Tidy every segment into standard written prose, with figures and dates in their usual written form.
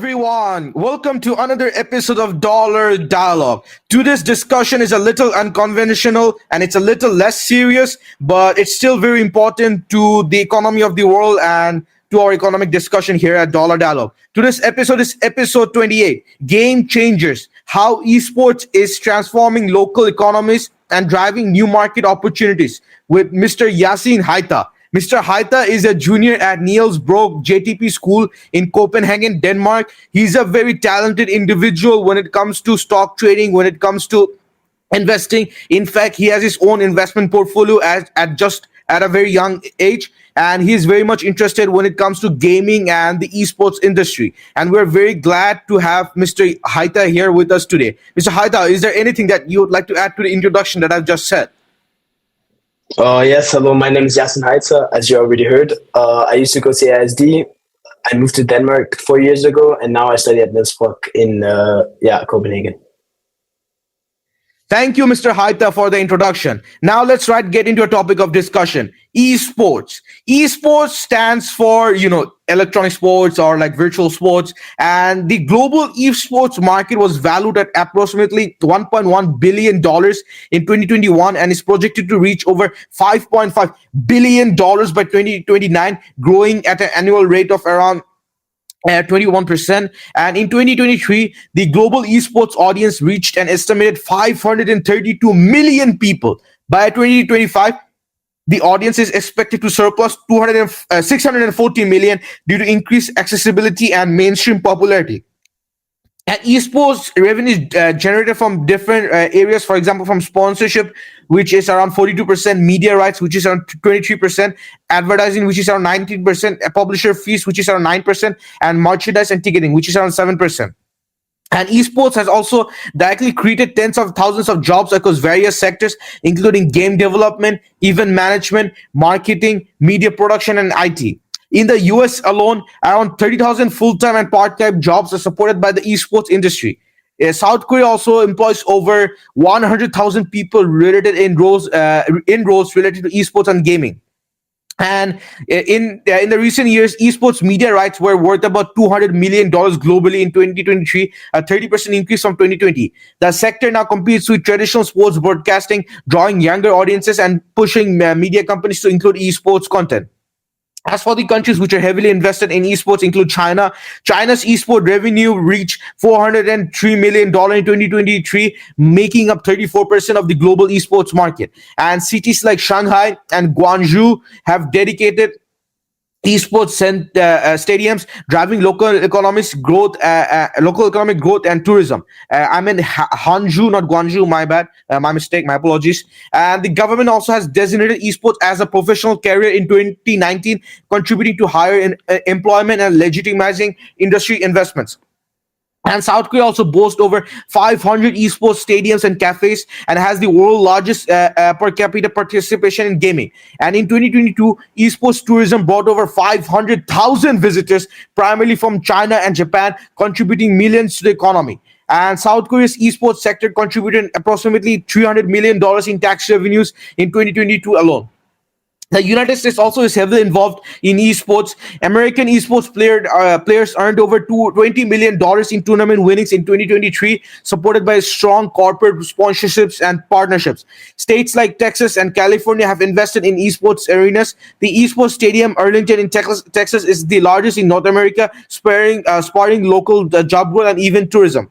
everyone. Welcome to another episode of Dollar Dialogue. Today's discussion is a little unconventional and it's a little less serious, but it's still very important to the economy of the world and to our economic discussion here at Dollar Dialogue. Today's episode is episode 28, Game Changers: How Esports is Transforming Local Economies and Driving New Market Opportunities, with Mr. Yasin Hayta. Mr. Hayta is a junior at Niels Brock JTP School in Copenhagen, Denmark. He's a very talented individual when it comes to stock trading, when it comes to investing. In fact, he has his own investment portfolio at a very young age, and he's very much interested when it comes to gaming and the esports industry. And we're very glad to have Mr. Hayta here with us today. Mr. Hayta, is there anything that you would like to add to the introduction that I've just said? Yes, hello, my name is Yasin Hayta, as you already heard. I used to go to ASD. I moved to Denmark 4 years ago, and now I study at Niels Brock in Copenhagen. Thank you, Mr. Hayta, for the introduction. Now let's get into a topic of discussion. Esports. Esports stands for, electronic sports or like virtual sports. And the global esports market was valued at approximately $1.1 billion in 2021 and is projected to reach over $5.5 billion by 2029, growing at an annual rate of around 21%. And in 2023, the global esports audience reached an estimated 532 million people. By 2025, the audience is expected to surpass 640 million due to increased accessibility and mainstream popularity. And esports revenue is generated from different areas, for example, from sponsorship, which is around 42%, media rights, which is around 23%, advertising, which is around 19%, publisher fees, which is around 9%, and merchandise and ticketing, which is around 7%. And esports has also directly created tens of thousands of jobs across various sectors, including game development, event management, marketing, media production, and IT. In the US alone, around 30,000 full-time and part-time jobs are supported by the esports industry. South Korea also employs over 100,000 people related in roles related to esports and gaming. And in the recent years, esports media rights were worth about $200 million globally in 2023, a 30% increase from 2020. The sector now competes with traditional sports broadcasting, drawing younger audiences and pushing media companies to include esports content. As for the countries which are heavily invested in esports include China. China's esports revenue reached $403 million in 2023, making up 34% of the global esports market. And cities like Shanghai and Guangzhou have dedicated esports stadiums, driving local economic growth and tourism. I mean Hangzhou, not Guangzhou. My bad, my mistake. My apologies. And the government also has designated esports as a professional career in 2019, contributing to higher employment and legitimizing industry investments. And South Korea also boasts over 500 esports stadiums and cafes and has the world's largest per capita participation in gaming. And in 2022, esports tourism brought over 500,000 visitors, primarily from China and Japan, contributing millions to the economy. And South Korea's esports sector contributed approximately $300 million in tax revenues in 2022 alone. The United States also is heavily involved in esports. American esports players earned over $20 million in tournament winnings in 2023, supported by strong corporate sponsorships and partnerships. States like Texas and California have invested in esports arenas. The esports stadium Arlington in Texas is the largest in North America, spurring local job growth and even tourism.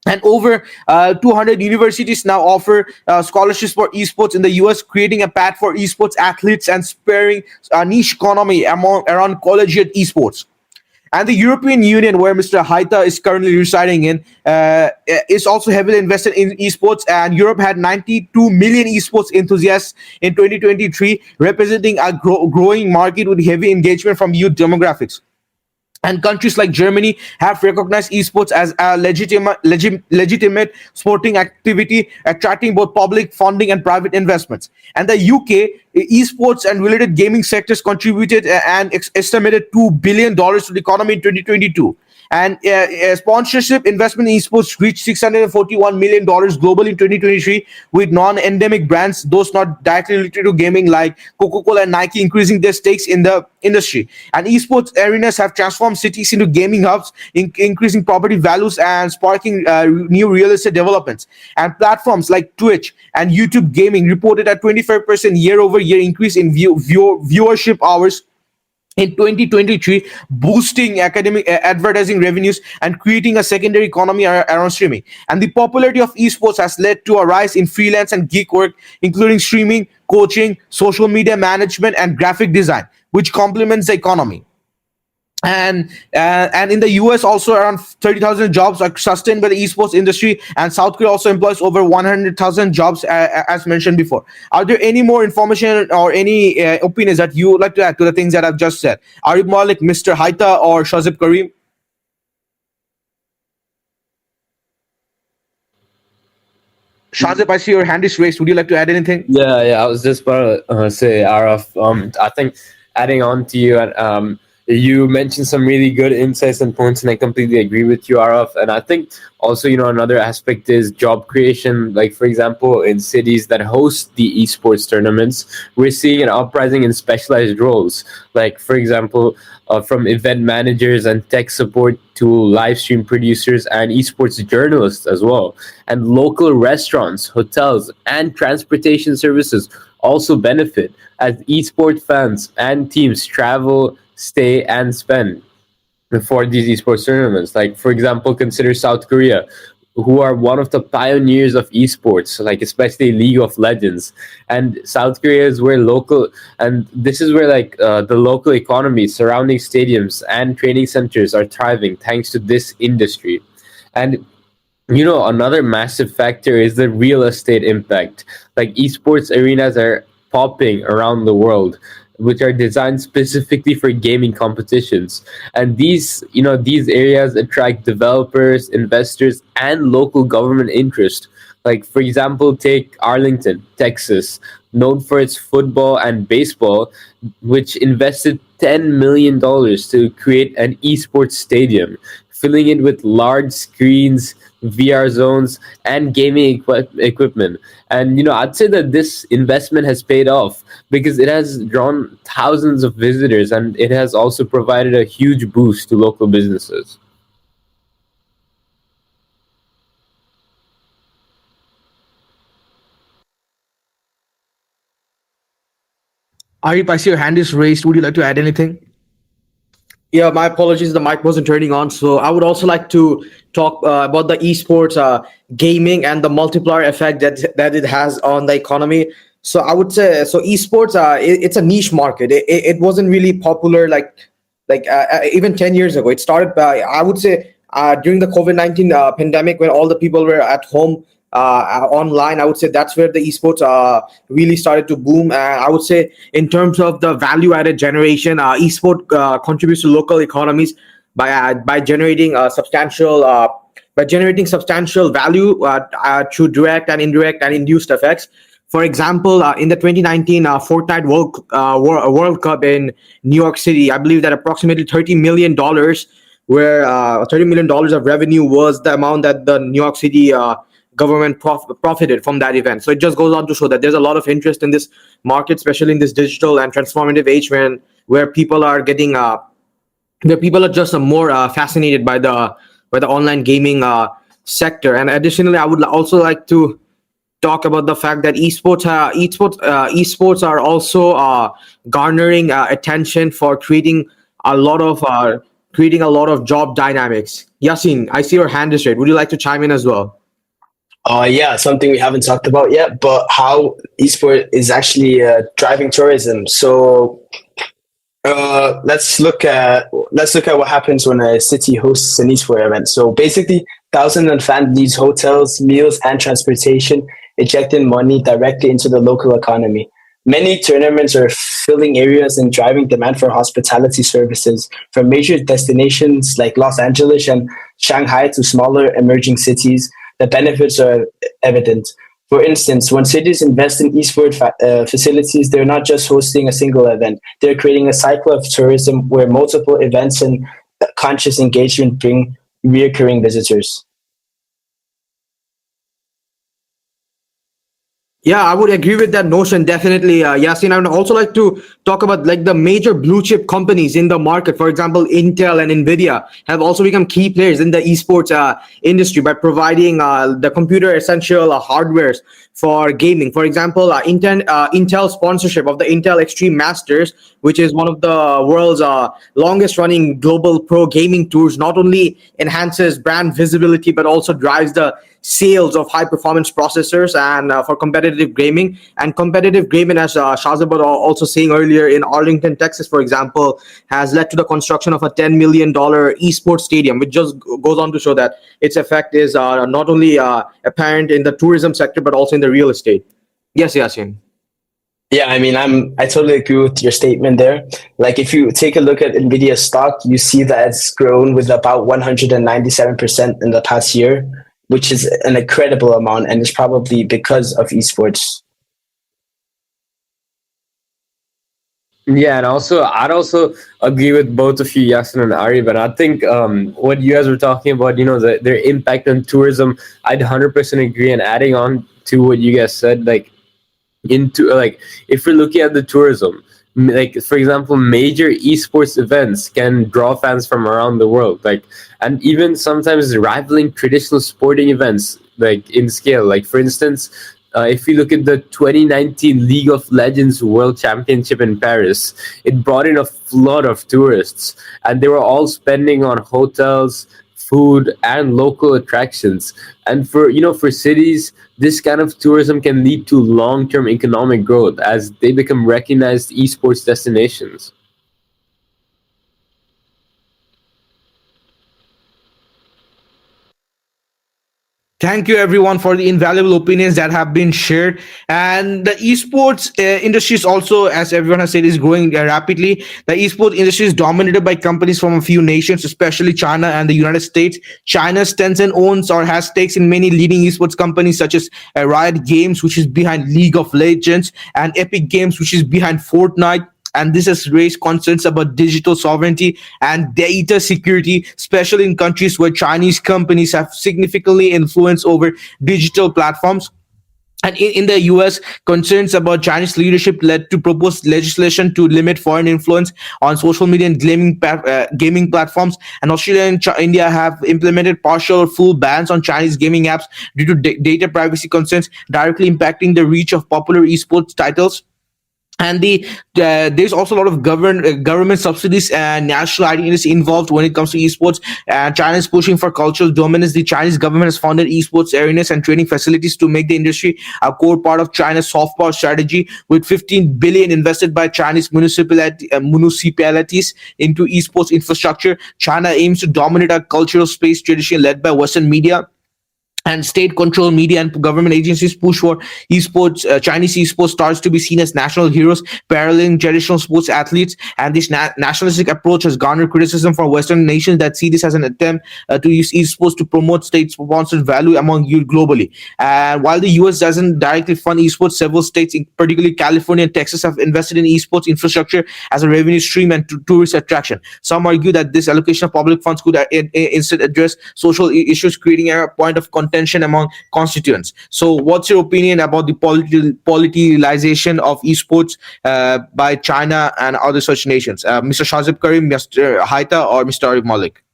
And over 200 universities now offer scholarships for esports in the US, creating a path for esports athletes and spurring a niche economy around collegiate esports. And the European Union, where Mr. Hayta is currently residing in, is also heavily invested in esports. And Europe had 92 million esports enthusiasts in 2023, representing a growing market with heavy engagement from youth demographics. And countries like Germany have recognized esports as a legitimate sporting activity, attracting both public funding and private investments. And the UK, esports and related gaming sectors contributed an estimated $2 billion to the economy in 2022. And sponsorship investment in esports reached $641 million globally in 2023, with non-endemic brands, those not directly related to gaming, like Coca-Cola and Nike, increasing their stakes in the industry. And esports arenas have transformed cities into gaming hubs, increasing property values and sparking new real estate developments. And platforms like Twitch and YouTube gaming reported a 25% year-over-year increase in viewership hours in 2023, boosting academic advertising revenues and creating a secondary economy around streaming. And the popularity of esports has led to a rise in freelance and gig work, including streaming, coaching, social media management, and graphic design, which complements the economy. And in the US, also around 30,000 jobs are sustained by the esports industry, and South Korea also employs over 100,000 jobs, as mentioned before. Are there any more information or any opinions that you would like to add to the things that I've just said? Are you more like Mr. Haita or Shazib Karim? Shazib, I see your hand is raised. Would you like to add anything? Yeah. I was just about to say, Araf. I think adding on to you, and you mentioned some really good insights and points, and I completely agree with you, Araf. And I think also, another aspect is job creation. Like, for example, in cities that host the esports tournaments, we're seeing an uprising in specialized roles. Like, for example, from event managers and tech support to live stream producers and esports journalists as well. And local restaurants, hotels, and transportation services also benefit as esports fans and teams travel, stay, and spend for these esports tournaments. Like, for example, consider South Korea, who are one of the pioneers of esports, like especially League of Legends. And South Korea is where this is where the local economies surrounding stadiums and training centers are thriving thanks to this industry. And another massive factor is the real estate impact. Like, esports arenas are popping around the world, which are designed specifically for gaming competitions. And these areas attract developers, investors, and local government interest. Like, for example, take Arlington, Texas, known for its football and baseball, which invested $10 million to create an esports stadium, filling it with large screens, VR zones, and gaming equipment. And I'd say that this investment has paid off because it has drawn thousands of visitors, and it has also provided a huge boost to local businesses. Arif, I see your hand is raised. Would you like to add anything? Yeah, my apologies. The mic wasn't turning on. So I would also like to talk about the esports gaming and the multiplier effect that it has on the economy. So I would say, so esports, it's a niche market. It wasn't really popular even 10 years ago. It started by, I would say, during the COVID-19 pandemic, when all the people were at home online. I would say that's where the esports really started to boom. I would say in terms of the value added generation, esport contributes to local economies by generating substantial value through direct and indirect and induced effects. For example, in the 2019 Fortnite World Cup in New York City, I believe that approximately $30 million, where $30 million of revenue was the amount that the New York City government profited from that event. So it just goes on to show that there's a lot of interest in this market, especially in this digital and transformative age where people are getting where people are just more fascinated by the online gaming sector. And additionally, I would also like to talk about the fact that esports are also garnering attention for creating a lot of job dynamics. Yasin, I see your hand is raised. Would you like to chime in as well? Yeah, something we haven't talked about yet, but how esport is actually driving tourism. So let's look at what happens when a city hosts an esport event. So basically, thousands of fans need hotels, meals, and transportation, injecting money directly into the local economy. Many tournaments are filling areas and driving demand for hospitality services from major destinations like Los Angeles and Shanghai to smaller emerging cities. The benefits are evident. For instance, when cities invest in esport facilities, they're not just hosting a single event. They're creating a cycle of tourism where multiple events and conscious engagement bring reoccurring visitors. Yeah, I would agree with that notion definitely, Yasin. I would also like to talk about like the major blue chip companies in the market. For example, Intel and Nvidia have also become key players in the esports industry by providing the computer essential hardwares for gaming. For example, Intel sponsorship of the Intel Extreme Masters, which is one of the world's longest running global pro gaming tours, not only enhances brand visibility but also drives the sales of high performance processors and for competitive gaming. And competitive gaming, as Shazab was also saying earlier, in Arlington, Texas, for example, has led to the construction of a $10 million esports stadium, which just goes on to show that its effect is not only apparent in the tourism sector but also in the real estate. Yes, Yasin. Yeah, I mean, I totally agree with your statement there. Like, if you take a look at Nvidia's stock, you see that it's grown with about 197% in the past year, which is an incredible amount, and it's probably because of esports. Yeah, and also I'd also agree with both of you, Yasin and Ari. But I think what you guys were talking about, their impact on tourism, I'd 100% agree. And adding on to what you guys said, like into like if we're looking at the tourism, like for example, major esports events can draw fans from around the world, like, and even sometimes rivaling traditional sporting events, like in scale. Like for instance, if you look at the 2019 League of Legends World Championship in Paris, it brought in a flood of tourists, and they were all spending on hotels, food, and local attractions. And for cities, this kind of tourism can lead to long-term economic growth as they become recognized esports destinations. Thank you, everyone, for the invaluable opinions that have been shared. And the esports industry is also, as everyone has said, is growing rapidly. The esports industry is dominated by companies from a few nations, especially China and the United States. China's Tencent owns or has stakes in many leading esports companies such as Riot Games, which is behind League of Legends, and Epic Games, which is behind Fortnite. And this has raised concerns about digital sovereignty and data security, especially in countries where Chinese companies have significantly influence over digital platforms. And in the US, concerns about Chinese leadership led to proposed legislation to limit foreign influence on social media and gaming platforms. And Australia and India have implemented partial or full bans on Chinese gaming apps due to data privacy concerns, directly impacting the reach of popular esports titles. And there's also a lot of government subsidies and national identities involved when it comes to esports. And China is pushing for cultural dominance. The Chinese government has funded esports arenas and training facilities to make the industry a core part of China's soft power strategy, with 15 billion invested by Chinese municipalities into esports infrastructure. China aims to dominate a cultural space tradition led by Western media, and state-controlled media and government agencies push for esports, Chinese esports stars to be seen as national heroes, paralleling traditional sports athletes. And this nationalistic approach has garnered criticism from Western nations that see this as an attempt to use esports to promote state-sponsored value among youth globally. And while the US doesn't directly fund esports, several states, particularly California and Texas, have invested in esports infrastructure as a revenue stream and tourist attraction. Some argue that this allocation of public funds could instead address social issues, creating a point of contention among constituents. So, what's your opinion about the politicalization of esports by China and other such nations? Mr. Shazib Karim, Mr. Hayta, or Mr. Arif Malik?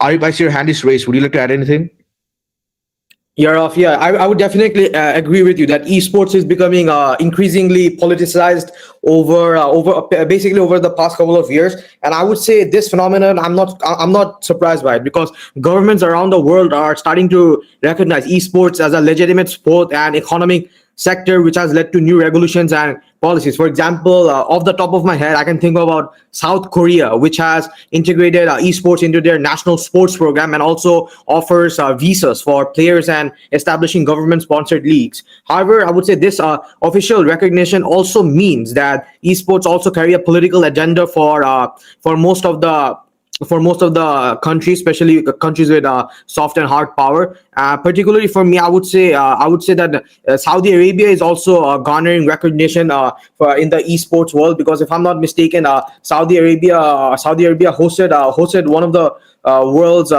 Arif, I see your hand is raised. Would you like to add anything? You're off. Yeah, I would definitely agree with you that esports is becoming increasingly politicized basically over the past couple of years. And I would say this phenomenon, I'm not surprised by it, because governments around the world are starting to recognize esports as a legitimate sport and economic sector, which has led to new regulations and policies. For example, off the top of my head, I can think about South Korea, which has integrated esports into their national sports program and also offers visas for players and establishing government-sponsored leagues. However, I would say this official recognition also means that esports also carry a political agenda for most of the for most of the countries, especially countries with soft and hard power. Particularly for me, I would say that Saudi Arabia is also garnering recognition for in the esports world, because if I'm not mistaken, Saudi Arabia hosted one of the world's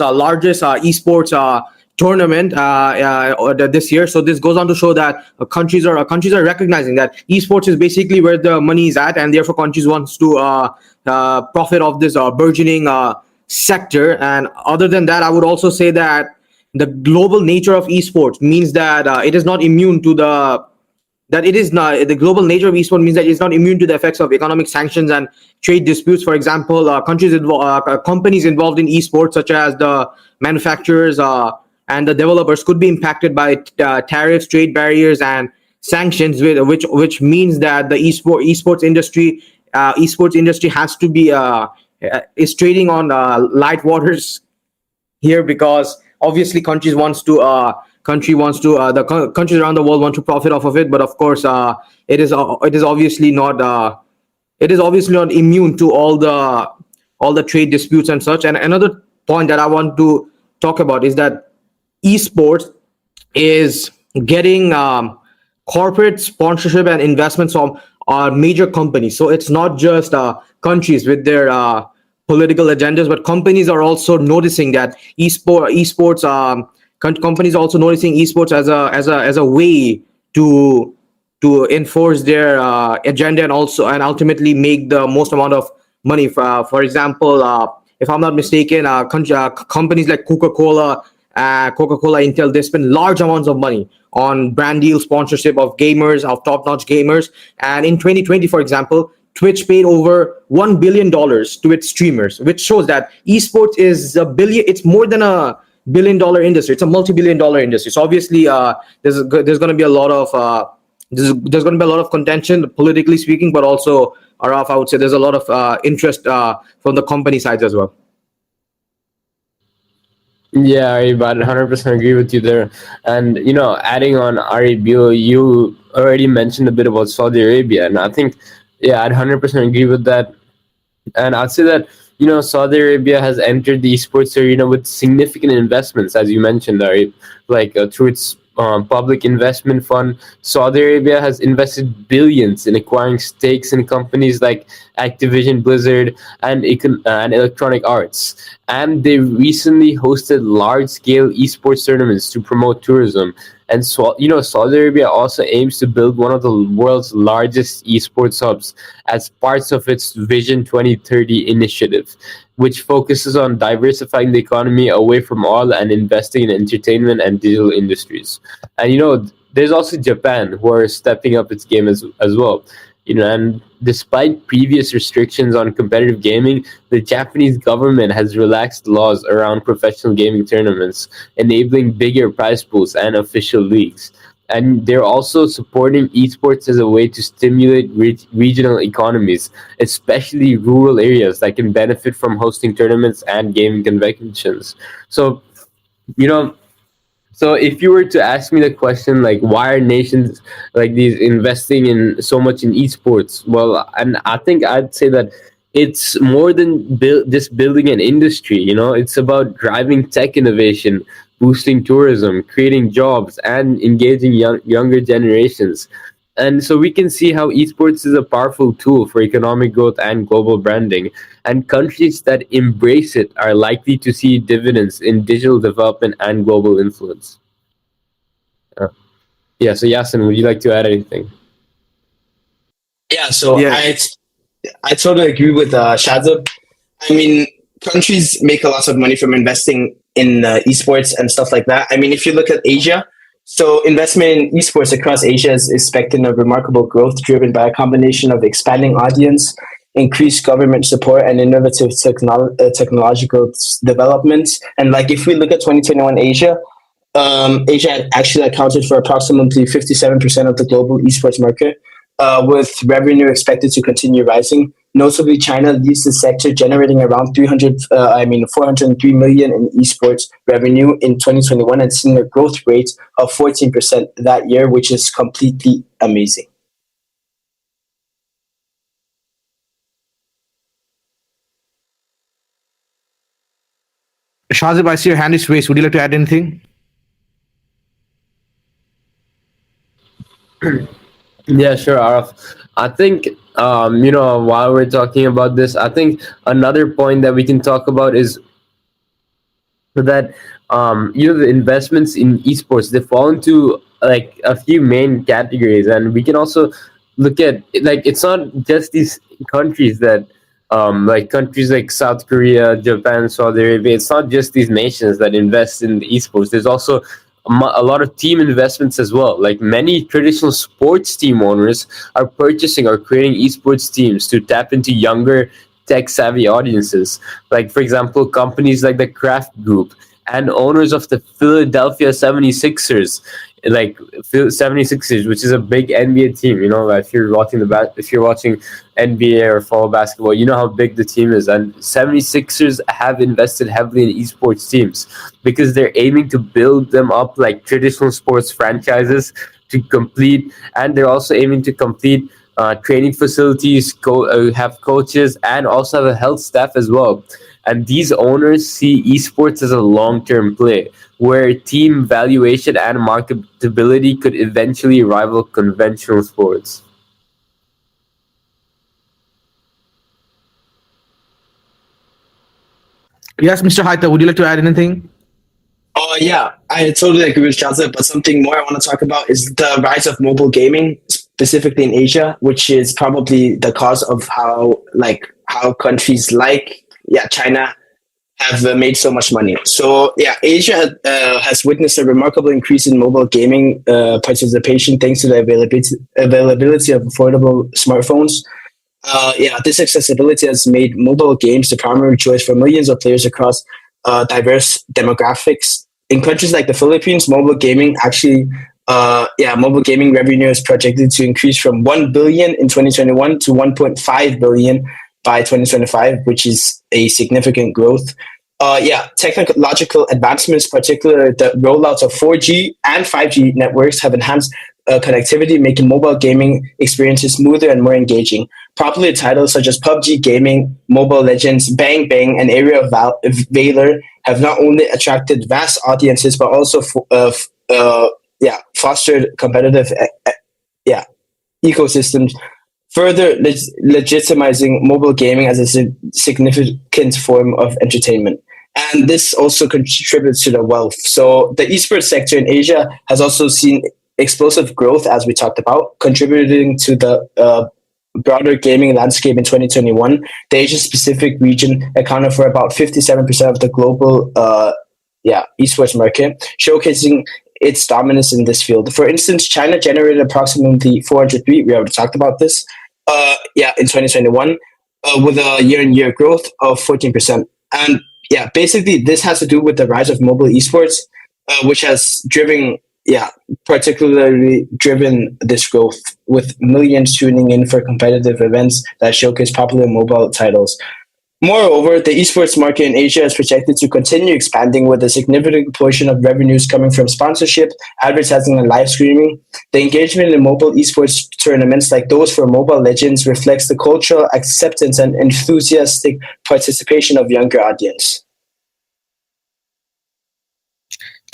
largest esports tournament this year. So this goes on to show that countries are recognizing that esports is basically where the money is at, and therefore countries wants to profit of this burgeoning sector. And other than that, I would also say that the global nature of esports means that it is not immune to the global nature of esports means that it's not immune to the effects of economic sanctions and trade disputes. For example, companies involved in esports, such as the manufacturers and the developers, could be impacted by tariffs, trade barriers, and sanctions, which means that the esports industry has to be is trading on light waters here, because obviously countries around the world want to profit off of it. But of course, it is obviously not immune to all the trade disputes and such. And another point that I want to talk about is that esports is getting corporate sponsorship and investments from major companies. So it's not just countries with their political agendas, but companies are also noticing that esports. Companies are also noticing esports as a way to enforce their agenda, and ultimately make the most amount of money. For example, if I'm not mistaken, companies like Coca-Cola, Intel, they spend large amounts of money on brand deal sponsorship of gamers, of top-notch gamers. And in 2020, for example, Twitch paid over $1 billion to its streamers, which shows that esports is it's more than a billion-dollar industry. It's a multi-billion-dollar industry. So obviously, there's going to be a lot of there's going to be a lot of contention, politically speaking, but also, Araf, I would say there's a lot of interest from the company sides as well. Yeah, I about 100% agree with you there. And, adding on Arab, you already mentioned a bit about Saudi Arabia. And I think, yeah, I'd 100% agree with that. And I'd say that, Saudi Arabia has entered the esports arena with significant investments, as you mentioned, Arab, like through its public investment fund. Saudi Arabia has invested billions in acquiring stakes in companies like Activision, Blizzard, and Electronic Arts. And they recently hosted large-scale esports tournaments to promote tourism. And Saudi Arabia also aims to build one of the world's largest esports hubs as parts of its Vision 2030 initiative, which focuses on diversifying the economy away from oil and investing in entertainment and digital industries. And there's also Japan, who are stepping up its game as well. And despite previous restrictions on competitive gaming, the Japanese government has relaxed laws around professional gaming tournaments, enabling bigger prize pools and official leagues. And they're also supporting esports as a way to stimulate regional economies, especially rural areas that can benefit from hosting tournaments and gaming conventions. So, you know, so if you were to ask me the question, like, why are nations like these investing in so much in esports? Well, and I think I'd say that it's more than just building an industry. It's about driving tech innovation, boosting tourism, creating jobs, and engaging younger generations. And so we can see how esports is a powerful tool for economic growth and global branding. And countries that embrace it are likely to see dividends in digital development and global influence. Yeah, so Yasin, would you like to add anything? Yeah, so Yeah. I totally agree with Shazab. I mean, countries make a lot of money from investing in esports and stuff like that. I mean, if you look at Asia, so investment in esports across Asia is expecting a remarkable growth driven by a combination of expanding audience, increased government support, and innovative technological developments. And like if we look at 2021 Asia, Asia actually accounted for approximately 57% of the global esports market, with revenue expected to continue rising. Notably, China leads the sector, generating around 403 million in esports revenue in 2021, and seeing a growth rate of 14% that year, which is completely amazing. Shazib, I see your hand is raised. Would you like to add anything? Yeah, sure, Araf. I think while we're talking about this, I think another point that we can talk about is that the investments in esports, they fall into like a few main categories, and we can also look at like it's not just these countries that like countries like South Korea, Japan, Saudi Arabia. It's not just these nations that invest in the esports. There's also a lot of team investments as well. Like many traditional sports team owners are purchasing or creating esports teams to tap into younger tech savvy audiences. Like, for example, companies like the Kraft Group and owners of the Philadelphia 76ers, like 76ers, which is a big NBA team. If you're watching if you're watching NBA or follow basketball, you know how big the team is. And 76ers have invested heavily in esports teams because they're aiming to build them up like traditional sports franchises to complete, and they're also aiming to complete training facilities, have coaches, and also have a health staff as well. And these owners see esports as a long-term play where team valuation and marketability could eventually rival conventional sports. Yes, Mr. Hayta, would you like to add anything? Oh yeah, I totally agree with Shazza, but something more I want to talk about is the rise of mobile gaming, specifically in Asia, which is probably the cause of how countries like China have made so much money. So yeah, Asia has witnessed a remarkable increase in mobile gaming participation thanks to the availability of affordable smartphones. This accessibility has made mobile games the primary choice for millions of players across diverse demographics. In countries like the Philippines, mobile gaming revenue is projected to increase from 1 billion in 2021 to 1.5 billion by 2025, which is a significant growth. Technological advancements, particularly the rollouts of 4G and 5G networks, have enhanced connectivity, making mobile gaming experiences smoother and more engaging. Popular titles such as PUBG Gaming, Mobile Legends, Bang Bang, and Area of Valor have not only attracted vast audiences but also fostered competitive ecosystems, further legitimizing mobile gaming as a significant form of entertainment. And this also contributes to the wealth. So the esports sector in Asia has also seen explosive growth, as we talked about, contributing to the broader gaming landscape in 2021. The Asia-Pacific region accounted for about 57% of the global esports market, showcasing its dominance in this field. For instance, China generated approximately 403. We already talked about this. In 2021, with a year-on-year growth of 14%. And basically, this has to do with the rise of mobile esports, which has particularly driven this growth, with millions tuning in for competitive events that showcase popular mobile titles. Moreover, the esports market in Asia is projected to continue expanding, with a significant portion of revenues coming from sponsorship, advertising, and live streaming. The engagement in mobile esports tournaments like those for Mobile Legends reflects the cultural acceptance and enthusiastic participation of younger audience.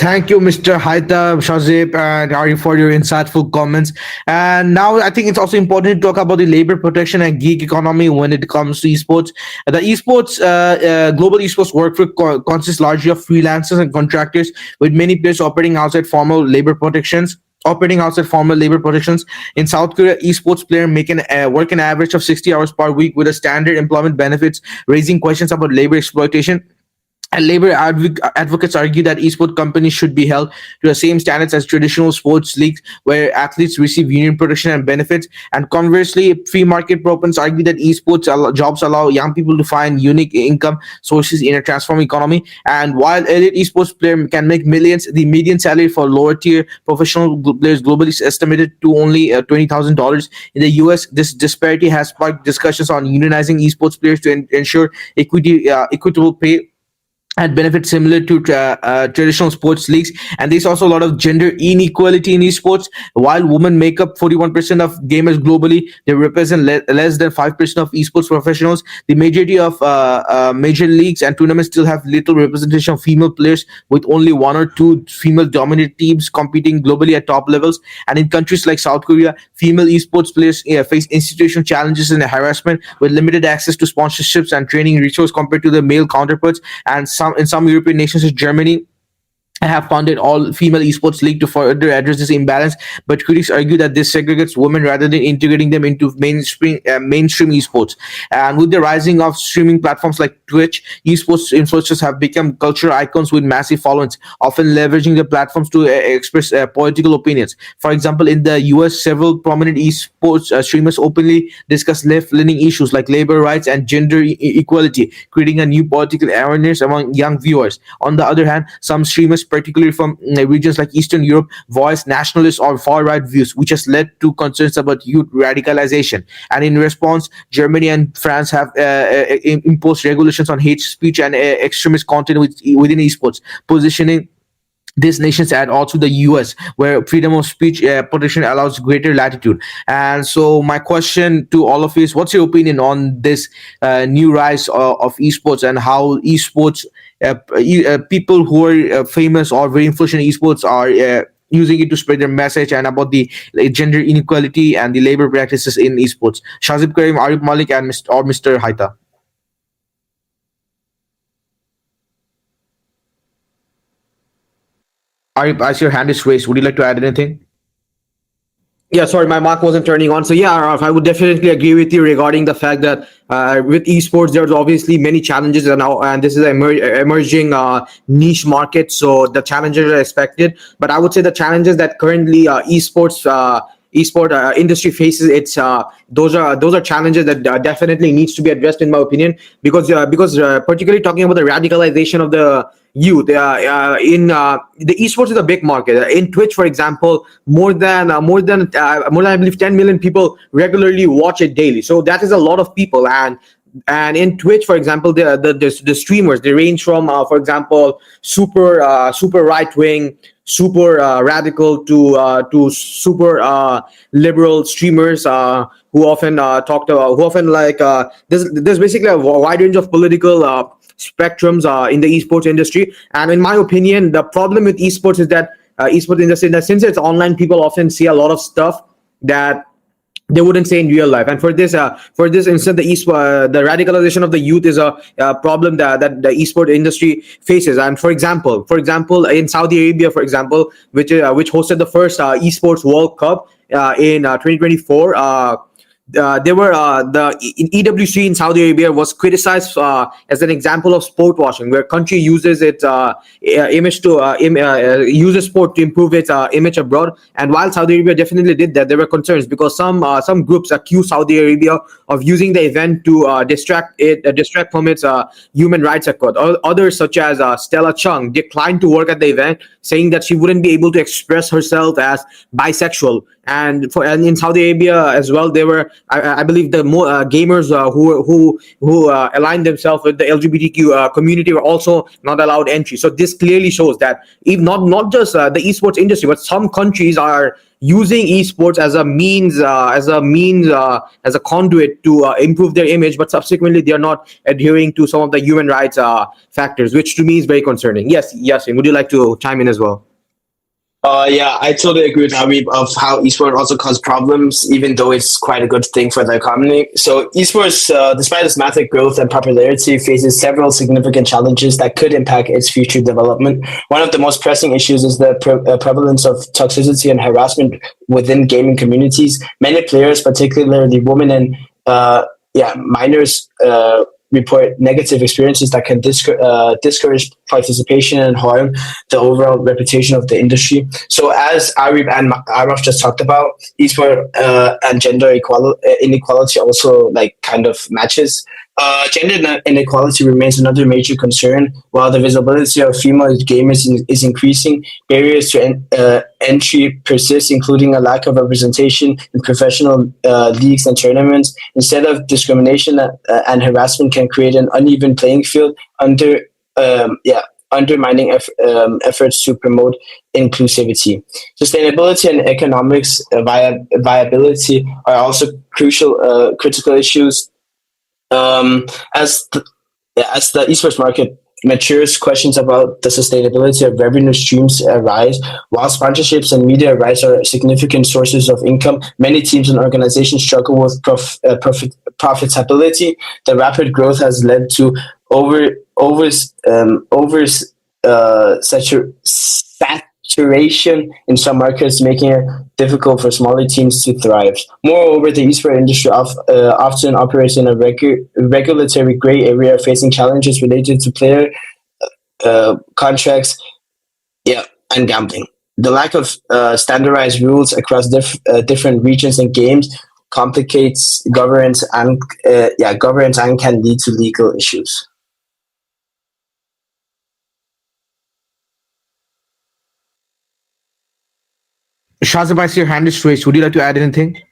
Thank you, Mr. Hayta, Shazib, and Ari, for your insightful comments. And now I think it's also important to talk about the labor protection and gig economy when it comes to esports. The global esports workforce consists largely of freelancers and contractors, with many players operating outside formal labor protections. In South Korea, esports players work an average of 60 hours per week with a standard employment benefits, raising questions about labor exploitation. And labor advocates argue that esports companies should be held to the same standards as traditional sports leagues, where athletes receive union protection and benefits. And conversely, free market proponents argue that esports jobs allow young people to find unique income sources in a transforming economy. And while elite esports players can make millions, the median salary for lower tier professional players globally is estimated to only $20,000. In the US, this disparity has sparked discussions on unionizing esports players to ensure equitable pay had benefits similar to traditional sports leagues. And there's also a lot of gender inequality in esports. While women make up 41% of gamers globally, they represent less than 5% of esports professionals. The majority of major leagues and tournaments still have little representation of female players, with only one or two female dominated teams competing globally at top levels. And in countries like South Korea, female esports players face institutional challenges and harassment, with limited access to sponsorships and training resources compared to their male counterparts. And in some European nations, such as Germany, have founded all female esports league to further address this imbalance, but critics argue that this segregates women rather than integrating them into mainstream esports. And with the rising of streaming platforms like Twitch, esports influencers have become cultural icons with massive followings, often leveraging the platforms to express political opinions. For example, in the US, several prominent esports streamers openly discuss left-leaning issues like labor rights and gender equality, creating a new political awareness among young viewers. On the other hand, some streamers, particularly from regions like Eastern Europe, voice nationalist or far-right views, which has led to concerns about youth radicalization. And in response, Germany and France have imposed regulations on hate speech and extremist content within esports, positioning these nations at also the US, where freedom of speech protection allows greater latitude. And so my question to all of you is, what's your opinion on this new rise of esports, and how esports people who are famous or very influential in esports are using it to spread their message, and about the gender inequality and the labor practices in esports? Shazib Karim, Arif Malik, and Mr. Hayta. Arif, as your hand is raised, would you like to add anything? Yeah, sorry, my mic wasn't turning on. So yeah, Ralph, I would definitely agree with you regarding the fact that with esports, there's obviously many challenges, and this is an emerging niche market. So the challenges are expected, but I would say the challenges that currently esport industry faces, it's those are challenges that definitely needs to be addressed, in my opinion, because particularly talking about the radicalization of the youth in the esports is a big market. In Twitch, for example, more than I believe 10 million people regularly watch it daily. So that is a lot of people. And in Twitch, for example, the streamers, they range from for example, super right wing, super radical to super liberal streamers who often there's basically a wide range of political spectrums in the esports industry. And in my opinion, the problem with esports is that esports industry, that since it's online, people often see a lot of stuff that they wouldn't say in real life. And for this instance, the radicalization of the youth is a problem that the esport industry faces. And for example, in Saudi Arabia, for example, which hosted the first esports World Cup in 2024. There were in EWC in Saudi Arabia was criticized as an example of sport washing, where country uses its image to uses sport to improve its image abroad. And while Saudi Arabia definitely did that, there were concerns because some groups accused Saudi Arabia of using the event to distract from its human rights accord. Others, such as Stella Chung, declined to work at the event, saying that she wouldn't be able to express herself as bisexual. And in Saudi Arabia as well, there were, I believe, the more gamers who aligned themselves with the LGBTQ community were also not allowed entry. So this clearly shows that if not just the esports industry, but some countries are using esports as a conduit to improve their image, but subsequently they are not adhering to some of the human rights factors, which to me is very concerning. Yes, Yasin, would you like to chime in as well? Yeah, I totally agree with Habib of how esports also cause problems, even though it's quite a good thing for the economy. So esports, despite its massive growth and popularity, faces several significant challenges that could impact its future development. One of the most pressing issues is the prevalence of toxicity and harassment within gaming communities. Many players, particularly women and minors, report negative experiences that can discourage participation and harm the overall reputation of the industry. So as Arif and Araf just talked about, esport and gender inequality also kind of matches. Gender inequality remains another major concern. While the visibility of female gamers is increasing, barriers to entry persist, including a lack of representation in professional leagues and tournaments. Instead of discrimination and harassment can create an uneven playing field. yeah, undermining efforts to promote inclusivity. Sustainability and economics viability are also critical issues. Um, as as the esports market matures, questions about the sustainability of revenue streams arise. While sponsorships and media rights are significant sources of income, many teams and organizations struggle with profitability. The rapid growth has led to over over over saturation in some markets, making it difficult for smaller teams to thrive. Moreover, the esports industry often operates in a regulatory gray area, facing challenges related to player contracts, yeah, and gambling. The lack of standardized rules across different regions and games complicates governance and can lead to legal issues. Shazib, I see your hand is raised. Would you like to add anything?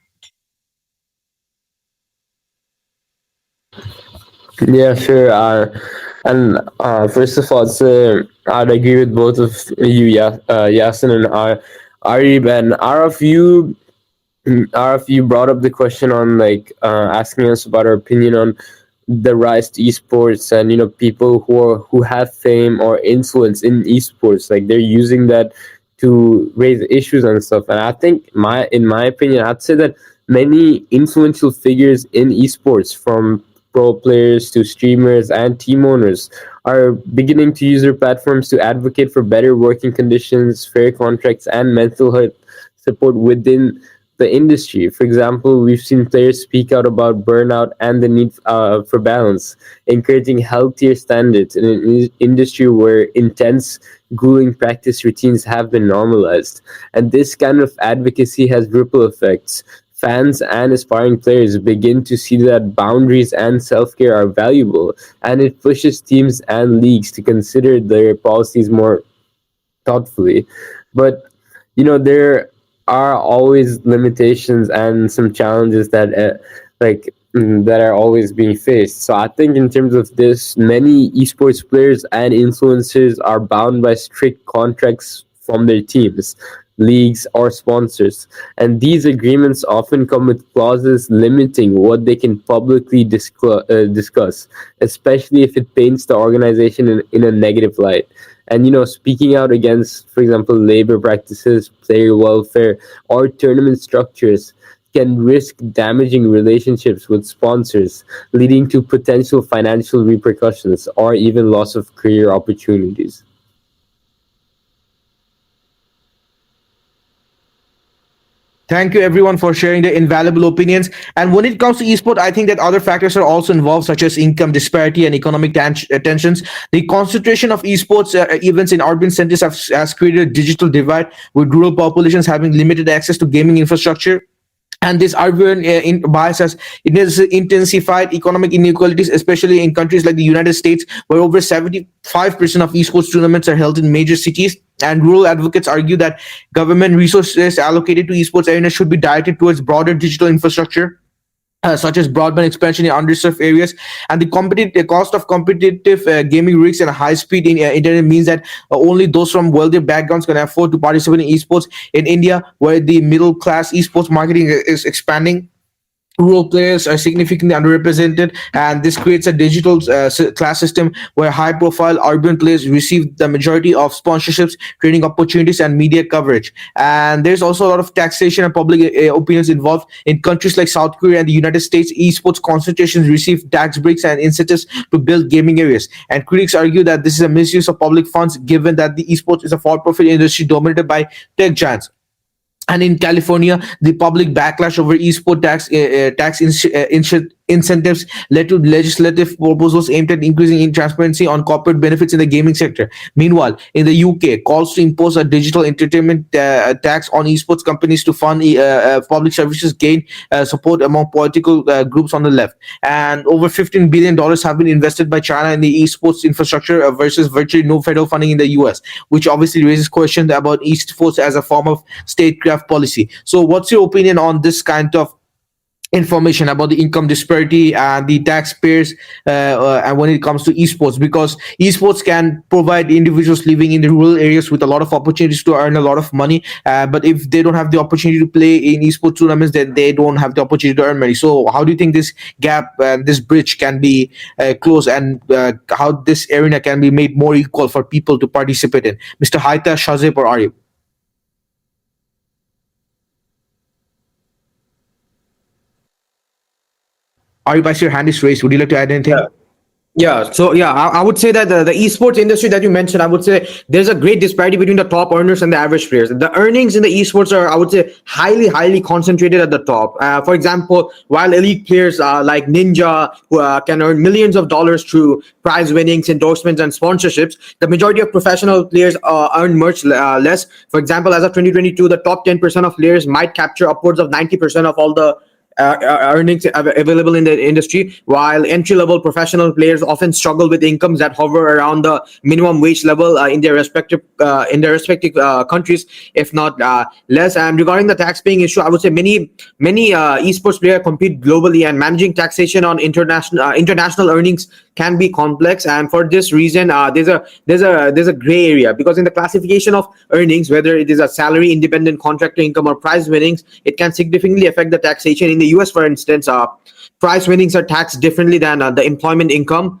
Yeah, sure. And first of all, I'd agree with both of you, Yasin and Arib. And RF, you brought up the question on like asking us about our opinion on the rise to esports, and people who have fame or influence in esports, like they're using that to raise issues and stuff. And I think in my opinion, I'd say that many influential figures in esports, from pro players to streamers and team owners, are beginning to use their platforms to advocate for better working conditions, fair contracts, and mental health support within the industry. For example, we've seen players speak out about burnout and the need for balance, encouraging healthier standards in an industry where intense, grueling practice routines have been normalized. And this kind of advocacy has ripple effects. Fans and aspiring players begin to see that boundaries and self care are valuable, and it pushes teams and leagues to consider their policies more thoughtfully. But there are always limitations and some challenges that that are always being faced. So I think in terms of this, many esports players and influencers are bound by strict contracts from their teams, leagues, or sponsors. And these agreements often come with clauses limiting what they can publicly discuss, especially if it paints the organization in a negative light. And speaking out against, for example, labor practices, player welfare, or tournament structures can risk damaging relationships with sponsors, leading to potential financial repercussions or even loss of career opportunities. Thank you everyone for sharing their invaluable opinions. And when it comes to esports, I think that other factors are also involved, such as income disparity and economic tensions. The concentration of esports events in urban centers has created a digital divide, with rural populations having limited access to gaming infrastructure. And this urban bias has intensified economic inequalities, especially in countries like the United States, where over 75% of esports tournaments are held in major cities. And rural advocates argue that government resources allocated to esports arenas should be directed towards broader digital infrastructure, such as broadband expansion in underserved areas. And the cost of competitive gaming rigs and high speed internet means that only those from wealthy backgrounds can afford to participate in esports. In India, where the middle class esports marketing is expanding, rural players are significantly underrepresented, and this creates a digital class system where high profile urban players receive the majority of sponsorships, training opportunities, and media coverage. And there's also a lot of taxation and public opinions involved. In countries like South Korea and the United States, esports concentrations receive tax breaks and incentives to build gaming areas, and critics argue that this is a misuse of public funds, given that the esports is a for-profit industry dominated by tech giants. And in California, the public backlash over esport incentives led to legislative proposals aimed at increasing transparency on corporate benefits in the gaming sector. Meanwhile, in the UK, calls to impose a digital entertainment tax on esports companies to fund public services gained support among political groups on the left. And over $15 billion have been invested by China in the esports infrastructure versus virtually no federal funding in the US, which obviously raises questions about esports as a form of statecraft policy. So, what's your opinion on this kind of information about the income disparity and the taxpayers, and when it comes to esports, because esports can provide individuals living in the rural areas with a lot of opportunities to earn a lot of money, but if they don't have the opportunity to play in esports tournaments, then they don't have the opportunity to earn money. So how do you think this gap and this bridge can be closed, and how this arena can be made more equal for people to participate in? Mr. Haita, Shazib, or Arif? Arif, I see your hand is raised. Would you like to add anything? Yeah, so yeah, I would say that the esports industry that you mentioned, I would say there's a great disparity between the top earners and the average players. The earnings in the esports are, I would say, highly concentrated at the top. For example, while elite players like Ninja, who can earn millions of dollars through prize winnings, endorsements, and sponsorships, the majority of professional players earn much less. For example, as of 2022, the top 10% of players might capture upwards of 90% of all the earnings available in the industry, while entry-level professional players often struggle with incomes that hover around the minimum wage level in their respective countries, if not less. And regarding the tax paying issue, I would say many esports players compete globally, and managing taxation on international earnings can be complex. And for this reason, there's a gray area, because in the classification of earnings, whether it is a salary, independent contractor income, or prize winnings, it can significantly affect the taxation. In the US, for instance, prize winnings are taxed differently than the employment income.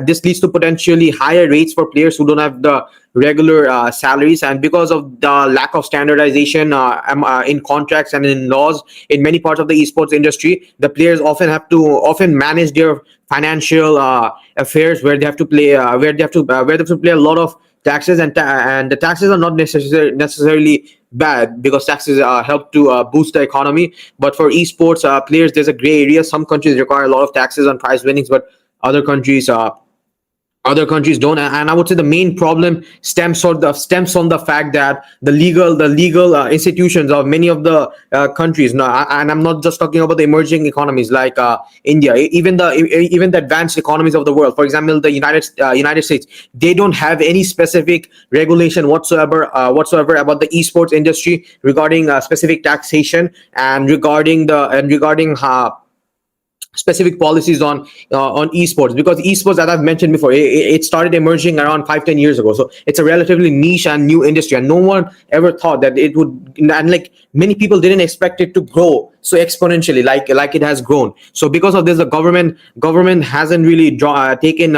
This leads to potentially higher rates for players who don't have the regular salaries. And because of the lack of standardization in contracts and in laws in many parts of the esports industry, the players often manage their financial affairs, where they have to play where they have to pay a lot of taxes, and the taxes are not necessarily bad, because taxes help to boost the economy. But for esports players, there's a gray area. Some countries require a lot of taxes on prize winnings, but other countries don't. And I would say the main problem stems from the fact that the legal institutions of many of the countries, no, and I'm not just talking about the emerging economies like India, even the advanced economies of the world, for example the United States, they don't have any specific regulation whatsoever about the esports industry, regarding specific taxation, and regarding specific policies on esports, because esports, as I've mentioned before, it started emerging around 5-10 years ago. So it's a relatively niche and new industry, and no one ever thought that it would, and like many people didn't expect it to grow so exponentially like it has grown. So because of this, the government hasn't really taken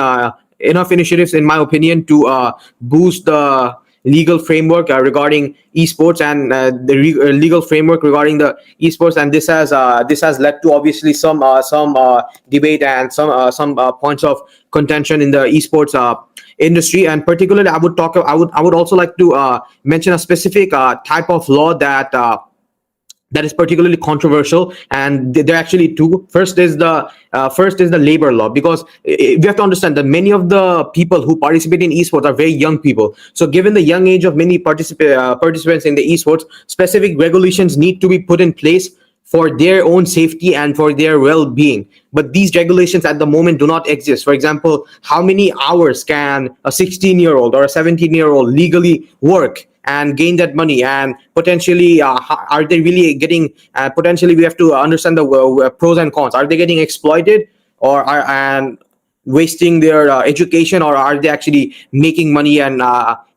enough initiatives, in my opinion, to boost the legal framework regarding esports, and the legal framework regarding the esports. And this has led to obviously some debate and some points of contention in the esports industry. And particularly, I would also like to mention a specific type of law that is particularly controversial, and there are actually two. First is the labor law, because we have to understand that many of the people who participate in esports are very young people. So given the young age of many participants in the esports, specific regulations need to be put in place for their own safety and for their well-being. But these regulations at the moment do not exist. For example, how many hours can a 16-year-old or a 17-year-old legally work and gain that money? And potentially, are they really getting, potentially we have to understand the pros and cons. Are they getting exploited, or are and wasting their education, or are they actually making money and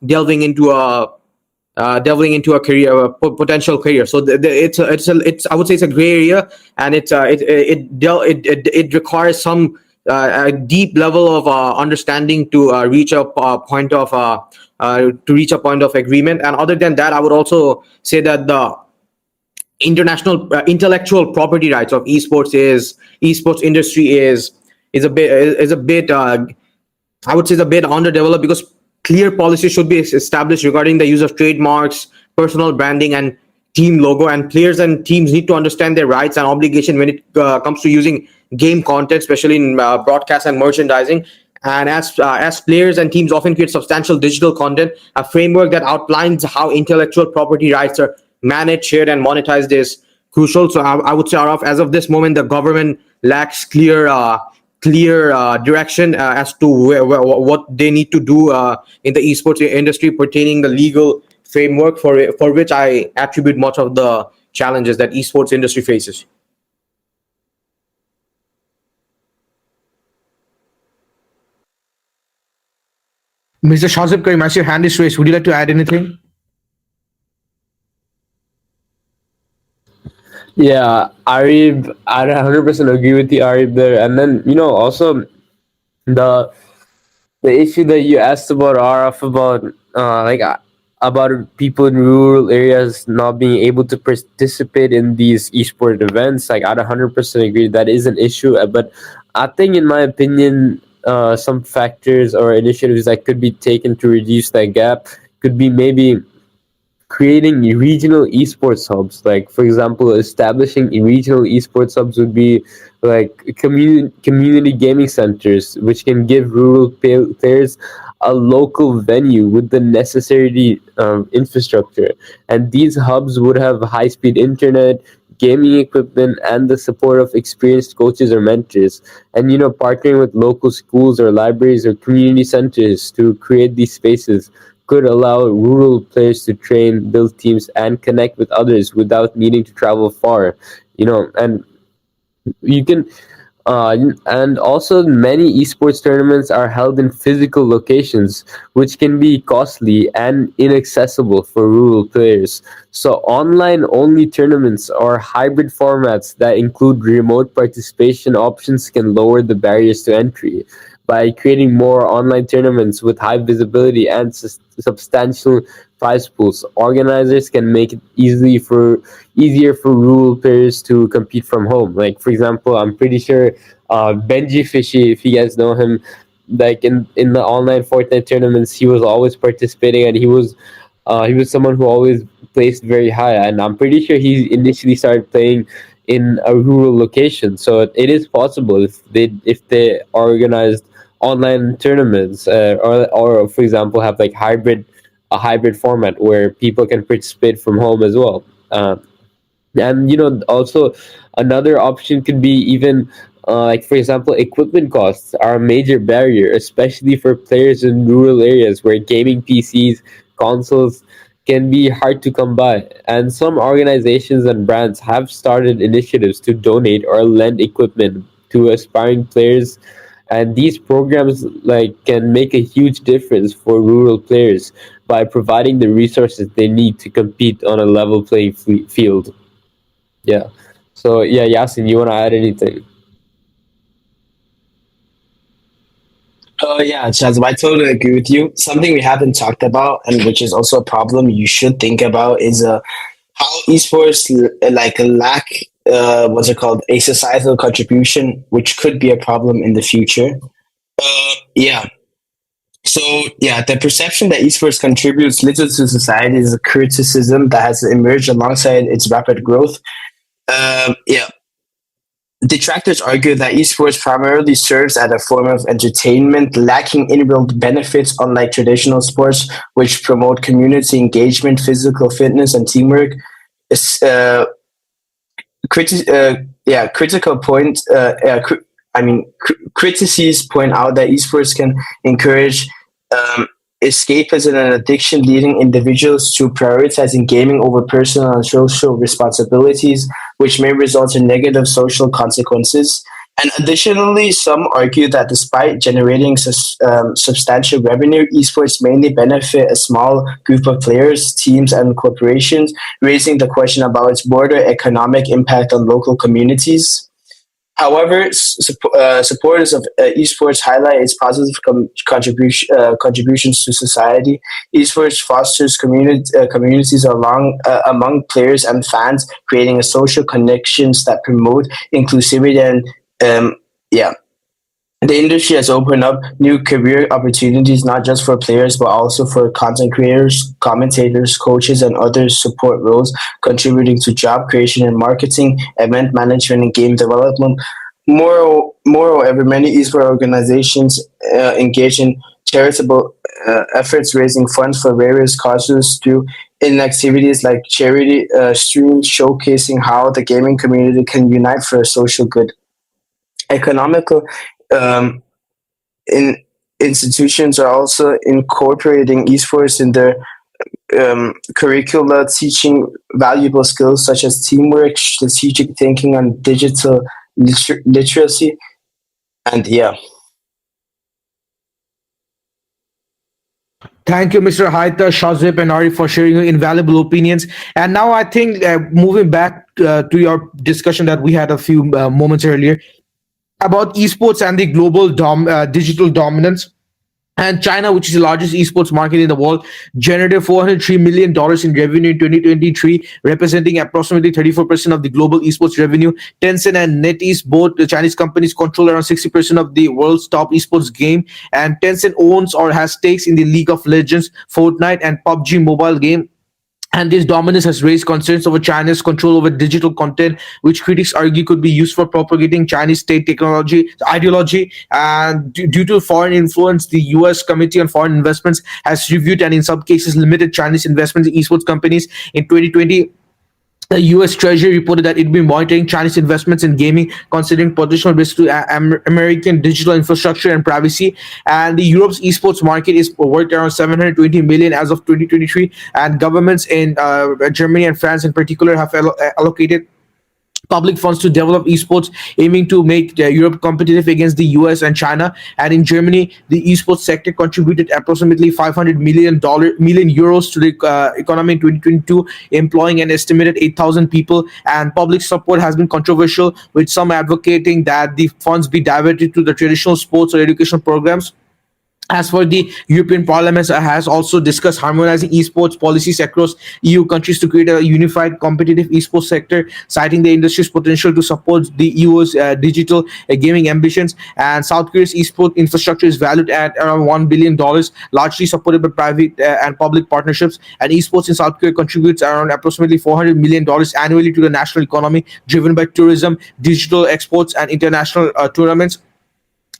delving into a career, a potential career? So it's I would say it's a gray area, and it requires some a deep level of understanding to reach a point of agreement. And other than that, I would also say that the international intellectual property rights of esports industry is a bit I would say it's a bit underdeveloped, because clear policies should be established regarding the use of trademarks, personal branding, and team logo. And players and teams need to understand their rights and obligation when it comes to using game content, especially in broadcast and merchandising. And as players and teams often create substantial digital content, a framework that outlines how intellectual property rights are managed, shared, and monetized is crucial. So I would say, Araf, as of this moment, the government lacks clear direction as to what they need to do in the esports industry pertaining the legal framework, for which I attribute much of the challenges that esports industry faces. Mr. Shazib Karim, as your hand is raised, would you like to add anything? Yeah, Arif, I 100% agree with you, Arif, there. And then, also the the issue that you asked about RF about about people in rural areas not being able to participate in these esport events, like, I'd 100% agree that is an issue. But I think, in my opinion, some factors or initiatives that could be taken to reduce that gap could be maybe creating regional esports hubs. Like, for example, establishing regional esports hubs would be like community gaming centers, which can give rural players a local venue with the necessary infrastructure. And these hubs would have high speed internet, gaming equipment, and the support of experienced coaches or mentors. And, partnering with local schools or libraries or community centers to create these spaces could allow rural players to train, build teams, and connect with others without needing to travel far. And you can and also, many esports tournaments are held in physical locations, which can be costly and inaccessible for rural players. So, online only tournaments or hybrid formats that include remote participation options can lower the barriers to entry. By creating more online tournaments with high visibility and substantial prize pools, organizers can make it easier for rural players to compete from home. Like, for example, I'm pretty sure Benji Fishy, if you guys know him, like, in the online Fortnite tournaments, he was always participating, and he was someone who always placed very high. And I'm pretty sure he initially started playing in a rural location. So it is possible if they organized online tournaments, or, for example, have like a hybrid format where people can participate from home as well. And, also, another option could be even, like, for example, equipment costs are a major barrier, especially for players in rural areas where gaming PCs, consoles can be hard to come by. And some organizations and brands have started initiatives to donate or lend equipment to aspiring players. And these programs, like, can make a huge difference for rural players by providing the resources they need to compete on a level playing field. Yeah. So, yeah, Yasin, you want to add anything? Yeah, Shazam, I totally agree with you. Something we haven't talked about, and which is also a problem you should think about, is how esports like lack what's it called, a societal contribution, which could be a problem in the future. Yeah. So yeah, the perception that esports contributes little to society is a criticism that has emerged alongside its rapid growth. Yeah, detractors argue that esports primarily serves as a form of entertainment, lacking inbuilt benefits unlike traditional sports, which promote community engagement, physical fitness, and teamwork. It's, critical point. Critices point out that esports can encourage um, escapism and addiction, leading individuals to prioritizing gaming over personal and social responsibilities, which may result in negative social consequences. And additionally, some argue that despite generating substantial revenue, esports mainly benefit a small group of players, teams, and corporations, raising the question about its broader economic impact on local communities. However, supporters of esports highlight its positive contributions to society. Esports fosters communities among players and fans, creating a social connections that promote inclusivity and yeah. The industry has opened up new career opportunities not just for players but also for content creators, commentators, coaches, and other support roles, contributing to job creation and marketing, event management, and game development. Moreover, many esports organizations engage in charitable efforts, raising funds for various causes through in activities like charity streams, showcasing how the gaming community can unite for a social good. Economical um, in institutions are also incorporating esports in their curricula, teaching valuable skills such as teamwork, strategic thinking, and digital literacy. And yeah, Thank you, Mr. Hayta, Shazib, and Ari, for sharing your invaluable opinions. And now I think moving back to your discussion that we had a few moments earlier about esports and the global digital dominance. And China, which is the largest esports market in the world, generated $403 million in revenue in 2023, representing approximately 34% of the global esports revenue. Tencent and NetEase, both the Chinese companies, control around 60% of the world's top esports game. And Tencent owns or has stakes in the League of Legends, Fortnite, and PUBG mobile game. And this dominance has raised concerns over China's control over digital content, which critics argue could be used for propagating Chinese state technology ideology. And due to foreign influence, the U.S. Committee on Foreign Investments has reviewed and, in some cases, limited Chinese investments in esports companies. In 2020, the U.S. Treasury reported that it would be monitoring Chinese investments in gaming, considering potential risks to American digital infrastructure and privacy. And the Europe's esports market is worth around 720 million as of 2023. And governments in Germany and France, in particular, have allocated public funds to develop esports, aiming to make Europe competitive against the US and China. And in Germany, the esports sector contributed approximately 500 million euros to the economy in 2022, employing an estimated 8,000 people. And public support has been controversial, with some advocating that the funds be diverted to the traditional sports or educational programs. As for the European Parliament, has also discussed harmonizing esports policies across EU countries to create a unified competitive esports sector, citing the industry's potential to support the EU's digital gaming ambitions. And South Korea's esports infrastructure is valued at around $1 billion, largely supported by private and public partnerships. And esports in South Korea contributes around approximately $400 million annually to the national economy, driven by tourism, digital exports, and international tournaments.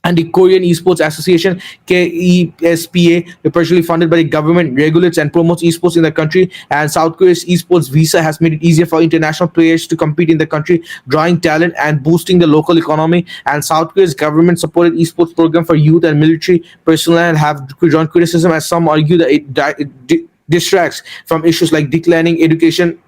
And the Korean Esports Association, KESPA, partially funded by the government, regulates and promotes esports in the country. And South Korea's esports visa has made it easier for international players to compete in the country, drawing talent and boosting the local economy. And South Korea's government-supported esports program for youth and military personnel have drawn criticism, as some argue that it distracts from issues like declining education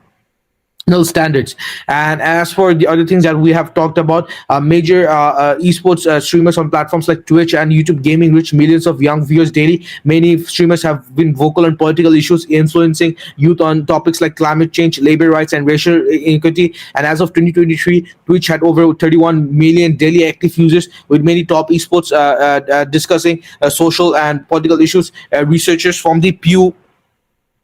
standards. And as for the other things that we have talked about, major esports streamers on platforms like Twitch and YouTube Gaming reach millions of young viewers daily. Many streamers have been vocal on political issues, influencing youth on topics like climate change, labor rights, and racial inequity. And as of 2023, Twitch had over 31 million daily active users, with many top esports discussing social and political issues. Researchers from the Pew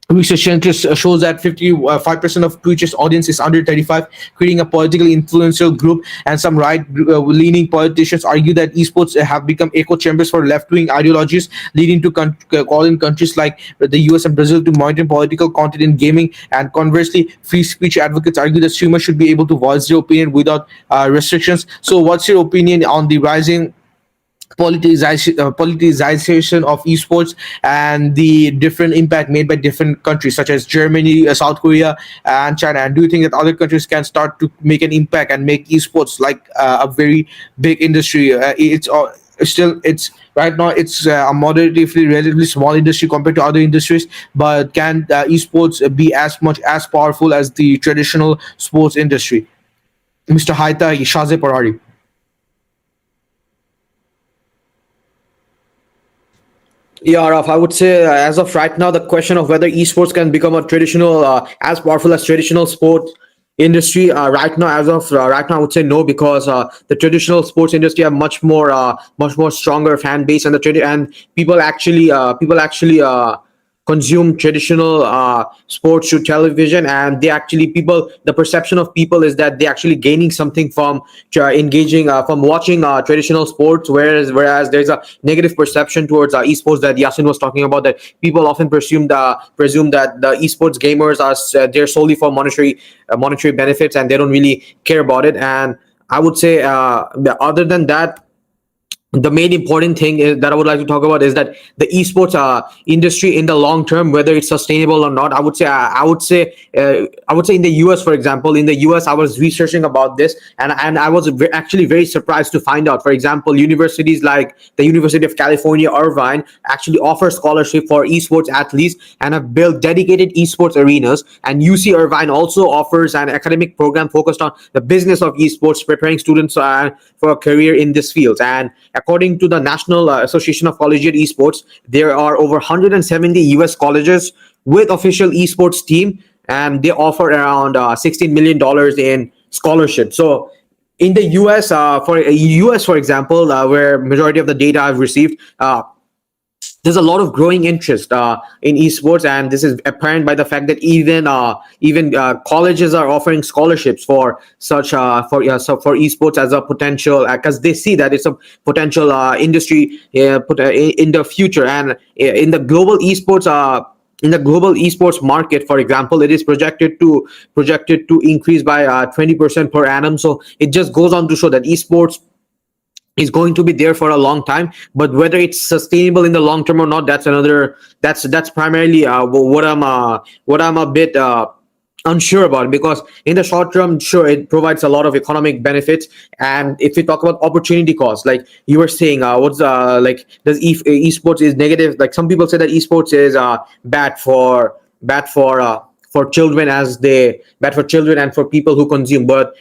Research Center shows that 55% of Twitch's audience is under 35, creating a politically influential group. And some right-leaning politicians argue that esports have become echo chambers for left-wing ideologies, leading to calling countries like the US and Brazil to monitor political content in gaming. And conversely, free speech advocates argue that streamers should be able to voice their opinion without restrictions. So what's your opinion on the rising politicization of esports and the different impact made by different countries such as Germany, South Korea, and China? And do you think that other countries can start to make an impact and make esports like a very big industry? It's right now it's a moderately relatively small industry compared to other industries, but can esports be as much as powerful as the traditional sports industry? Mr. Hayta, Shazib, or Ari? Yeah, Raf, I would say as of right now, the question of whether esports can become a traditional, as powerful as traditional sport industry right now, right now, I would say no, because the traditional sports industry have much more stronger fan base, and and people actually consume traditional sports through television, and the perception of people is that they're actually gaining something from engaging from watching traditional sports, whereas there's a negative perception towards esports that Yasin was talking about, that people often presume that the esports gamers are there solely for monetary benefits, and they don't really care about it. And I would say other than that, the main important thing that I would like to talk about is that the esports industry in the long term, whether it's sustainable or not. I would say in the US, for example, in the US, I was researching about this, and I was actually very surprised to find out, for example, universities like the University of California, Irvine, actually offer scholarship for esports athletes and have built dedicated esports arenas. And UC Irvine also offers an academic program focused on the business of esports, preparing students for a career in this field. And according to the National Association of Collegiate Esports, there are over 170 US colleges with official esports team, and they offer around $16 million in scholarships. So in the US, for example, where majority of the data I've received, there's a lot of growing interest in esports, and this is apparent by the fact that even colleges are offering scholarships for such for esports as a potential, because they see that it's a potential industry in the future. And in the global esports market, for example, it is projected to increase by 20% per annum. So it just goes on to show that esports is going to be there for a long time, but whether it's sustainable in the long term or not, that's primarily what I'm a bit unsure about. Because in the short term, sure, it provides a lot of economic benefits. And if we talk about opportunity cost, like you were saying, what's like, does esports is negative? Like some people say that esports is bad for children, bad for children and for people who consume. But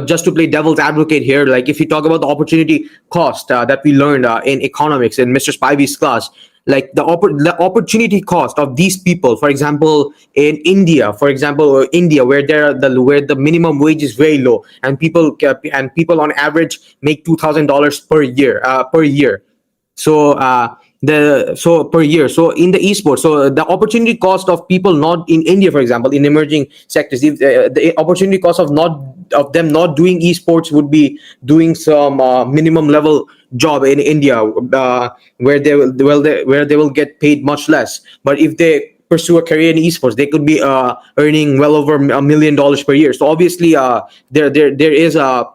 just to play devil's advocate here, like if you talk about the opportunity cost that we learned in economics in Mr. Spivey's class, like the opportunity cost of these people, for example, in India, where where the minimum wage is very low, and people on average make $2,000 per year. So per year, so in the esports, so the opportunity cost of people not in India, for example, in emerging sectors, if the opportunity cost of them not doing esports would be doing some minimum level job in India, where they will get paid much less. But if they pursue a career in esports, they could be earning well over $1 million per year. So obviously there is a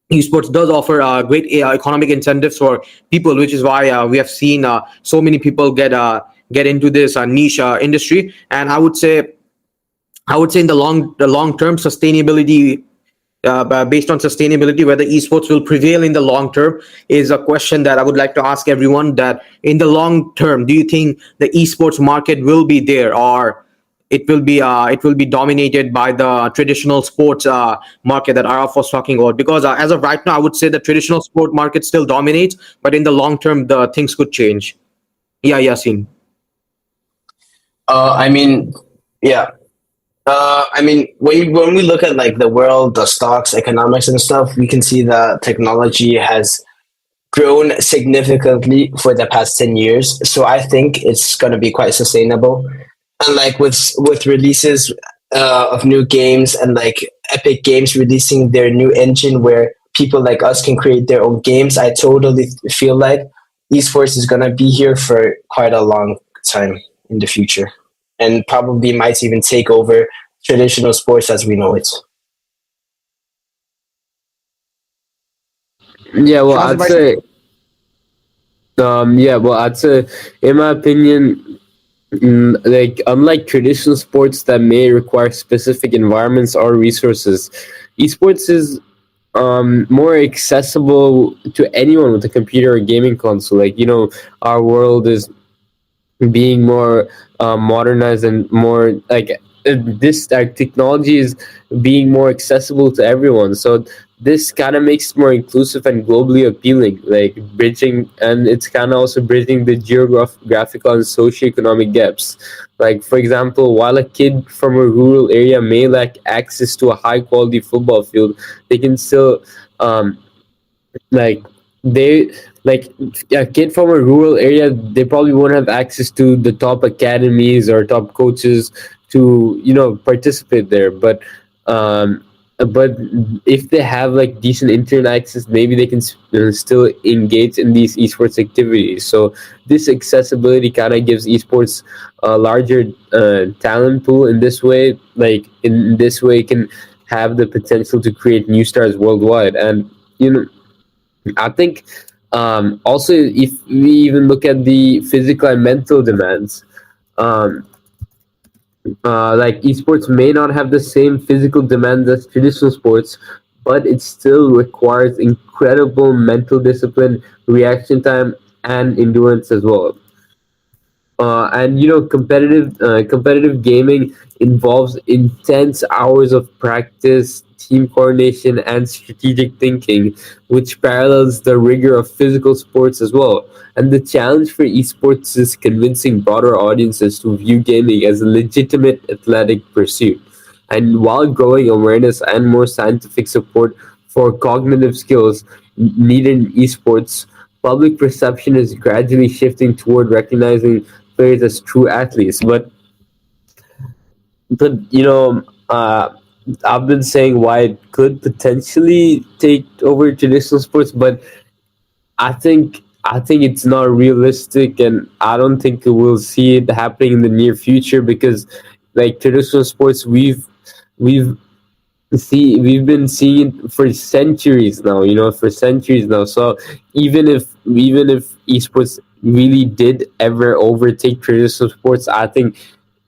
esports does offer great economic incentives for people, which is why we have seen so many people get into this niche industry. And I would say in the long term, sustainability, based on sustainability, whether esports will prevail in the long term is a question that I would like to ask everyone. That in the long term, do you think the esports market will be there, or it will be dominated by the traditional sports market that Araf was talking about? Because as of right now, I would say the traditional sport market still dominates, but in the long term, the things could change. Yeah, Yasin. I mean, yeah. I mean, when we look at like the world, the stocks, economics, and stuff, we can see that technology has grown significantly for the past 10 years. So I think it's going to be quite sustainable. And like with releases of new games, and like Epic Games releasing their new engine where people like us can create their own games, I totally feel like esports is going to be here for quite a long time in the future, and probably might even take over traditional sports as we know it. Yeah, well, Shazib, I'd say, in my opinion, like unlike traditional sports that may require specific environments or resources, esports is more accessible to anyone with a computer or gaming console. Like, our world is being more modernized and more like this technology is being more accessible to everyone. So this kind of makes it more inclusive and globally appealing, like bridging, and it's kind of also bridging the geographical and socioeconomic gaps. Like, for example, while a kid from a rural area may lack access to a high quality football field, they can still like they like a kid from a rural area, they probably won't have access to the top academies or top coaches to participate there. But if they have like decent internet access, maybe they can still engage in these esports activities. So this accessibility kind of gives esports a larger talent pool. In this way, can have the potential to create new stars worldwide. And I think also, if we even look at the physical and mental demands, um, like esports may not have the same physical demands as traditional sports, but it still requires incredible mental discipline, reaction time, and endurance as well. And competitive gaming involves intense hours of practice, team coordination, and strategic thinking, which parallels the rigor of physical sports as well. And the challenge for esports is convincing broader audiences to view gaming as a legitimate athletic pursuit. And while growing awareness and more scientific support for cognitive skills needed in esports, public perception is gradually shifting toward recognizing players as true athletes. But I've been saying why it could potentially take over traditional sports, but I think it's not realistic, and I don't think we'll see it happening in the near future because, like traditional sports, we've been seeing it for centuries now. For centuries now. So even if esports really did ever overtake traditional sports, I think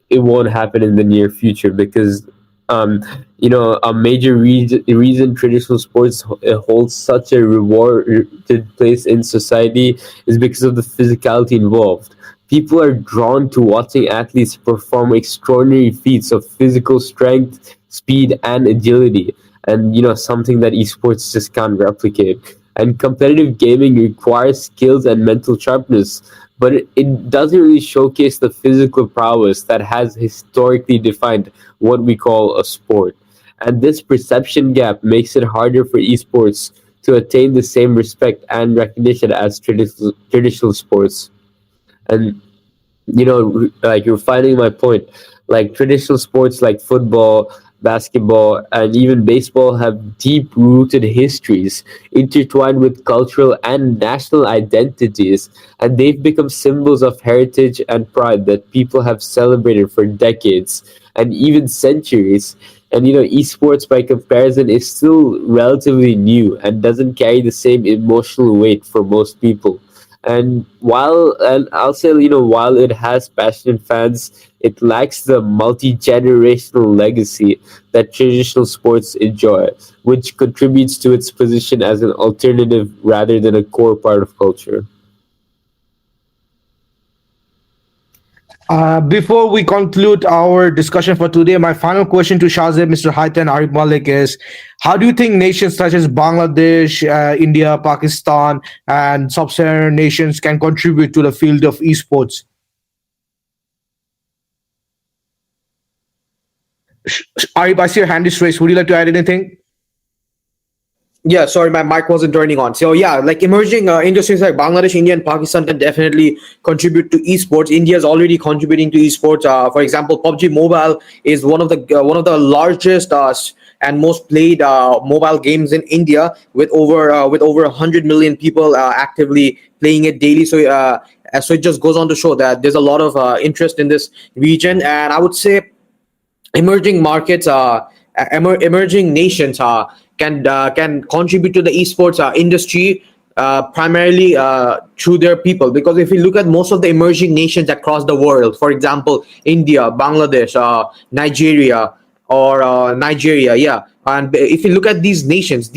it won't happen in the near future because um a major reason traditional sports holds such a rewarded place in society is because of the physicality involved. People are drawn to watching athletes perform extraordinary feats of physical strength, speed, and agility, and something that esports just can't replicate. And competitive gaming requires skills and mental sharpness, but it doesn't really showcase the physical prowess that has historically defined what we call a sport. And this perception gap makes it harder for esports to attain the same respect and recognition as traditional sports. And like you're finding my point. Like traditional sports like football, basketball, and even baseball have deep rooted histories intertwined with cultural and national identities, and they've become symbols of heritage and pride that people have celebrated for decades and even centuries. And esports by comparison is still relatively new and doesn't carry the same emotional weight for most people. And I'll say, while it has passionate fans, it lacks the multi-generational legacy that traditional sports enjoy, which contributes to its position as an alternative rather than a core part of culture. Before we conclude our discussion for today, my final question to Shazib, Mr. Hayta, and Arif Malik is: how do you think nations such as Bangladesh, India, Pakistan, and sub-Saharan nations can contribute to the field of esports? Arif, I see your hand is raised. Would you like to add anything? Yeah, sorry, my mic wasn't turning on. So yeah, like emerging industries like Bangladesh, India, and Pakistan can definitely contribute to esports. India is already contributing to esports. For example, PUBG Mobile is one of the largest and most played mobile games in India, with over 100 million people actively playing it daily. So it just goes on to show that there's a lot of interest in this region, and I would say emerging markets, emerging nations can contribute to the esports industry primarily through their people. Because if you look at most of the emerging nations across the world, for example, India, Bangladesh, Nigeria, yeah. And if you look at these nations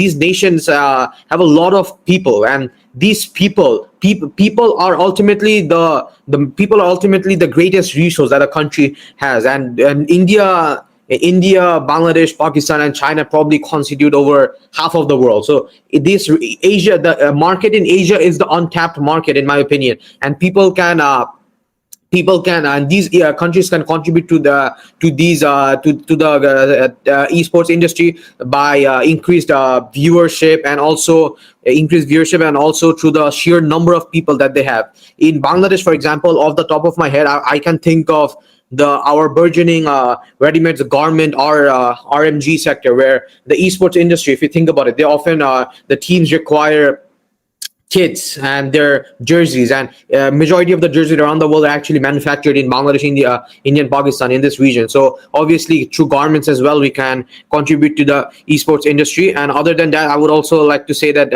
have a lot of people, and these people are ultimately the greatest resource that a country has. And India, Bangladesh, Pakistan, and China probably constitute over half of the world. So this Asia, the market in Asia is the untapped market, in my opinion, and people can and these countries can contribute to the esports industry by increased viewership, and also through the sheer number of people that they have. In Bangladesh, for example, off the top of my head, I can think of our burgeoning ready-made garment or RMG sector, where the esports industry, if you think about it, they often the teams require kits and their jerseys, and majority of the jerseys around the world are actually manufactured in Bangladesh, India, and Pakistan, in this region. So obviously through garments as well, we can contribute to the esports industry. And other than that, I would also like to say that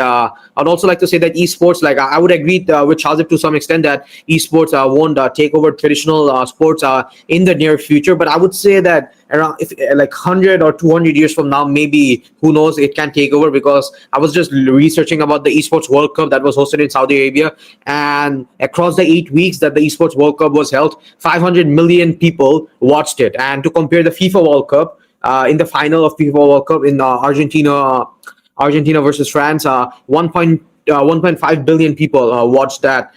esports, like I would agree with Shazib to some extent, that esports won't take over traditional sports in the near future. But I would say that around, if like 100 or 200 years from now, maybe, who knows, it can take over. Because I was just researching about the esports World Cup that was hosted in Saudi Arabia, and across the 8 weeks that the esports World Cup was held, 500 million people watched it. And to compare the FIFA World Cup, in the final of FIFA World Cup in Argentina versus France, 1.5 billion people watched that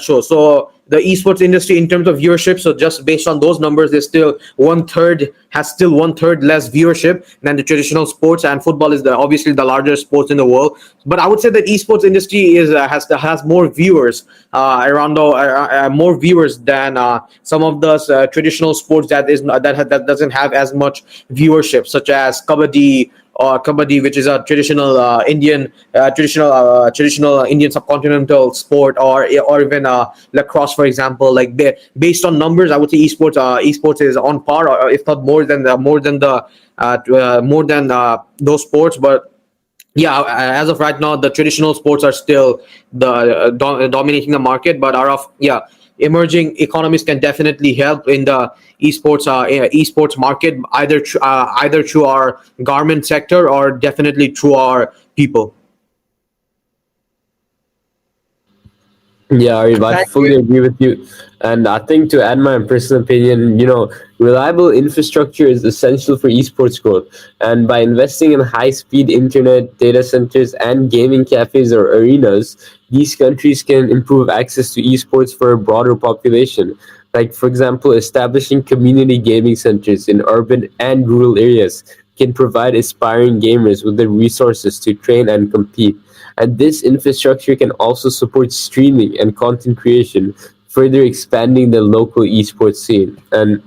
show. So the esports industry, in terms of viewership, so just based on those numbers, is still one third less viewership than the traditional sports. And football is obviously the largest sports in the world. But I would say that esports industry has more viewers, more viewers than some of the traditional sports that doesn't have as much viewership, such as kabaddi, which is a traditional Indian subcontinental sport, or even lacrosse, for example. Like, based on numbers, I would say esports is on par, or if not more than those sports. But yeah, as of right now, the traditional sports are still dominating the market. But out of, yeah, emerging economies can definitely help in the esports market, either through our garment sector, or definitely through our people. Yeah, Arif, I Thank fully you. agree with you. And I think, to add my personal opinion, reliable infrastructure is essential for esports growth. And by investing in high speed internet, data centers, and gaming cafes or arenas, these countries can improve access to esports for a broader population. Like, for example, establishing community gaming centers in urban and rural areas can provide aspiring gamers with the resources to train and compete. And this infrastructure can also support streaming and content creation, further expanding the local esports scene. And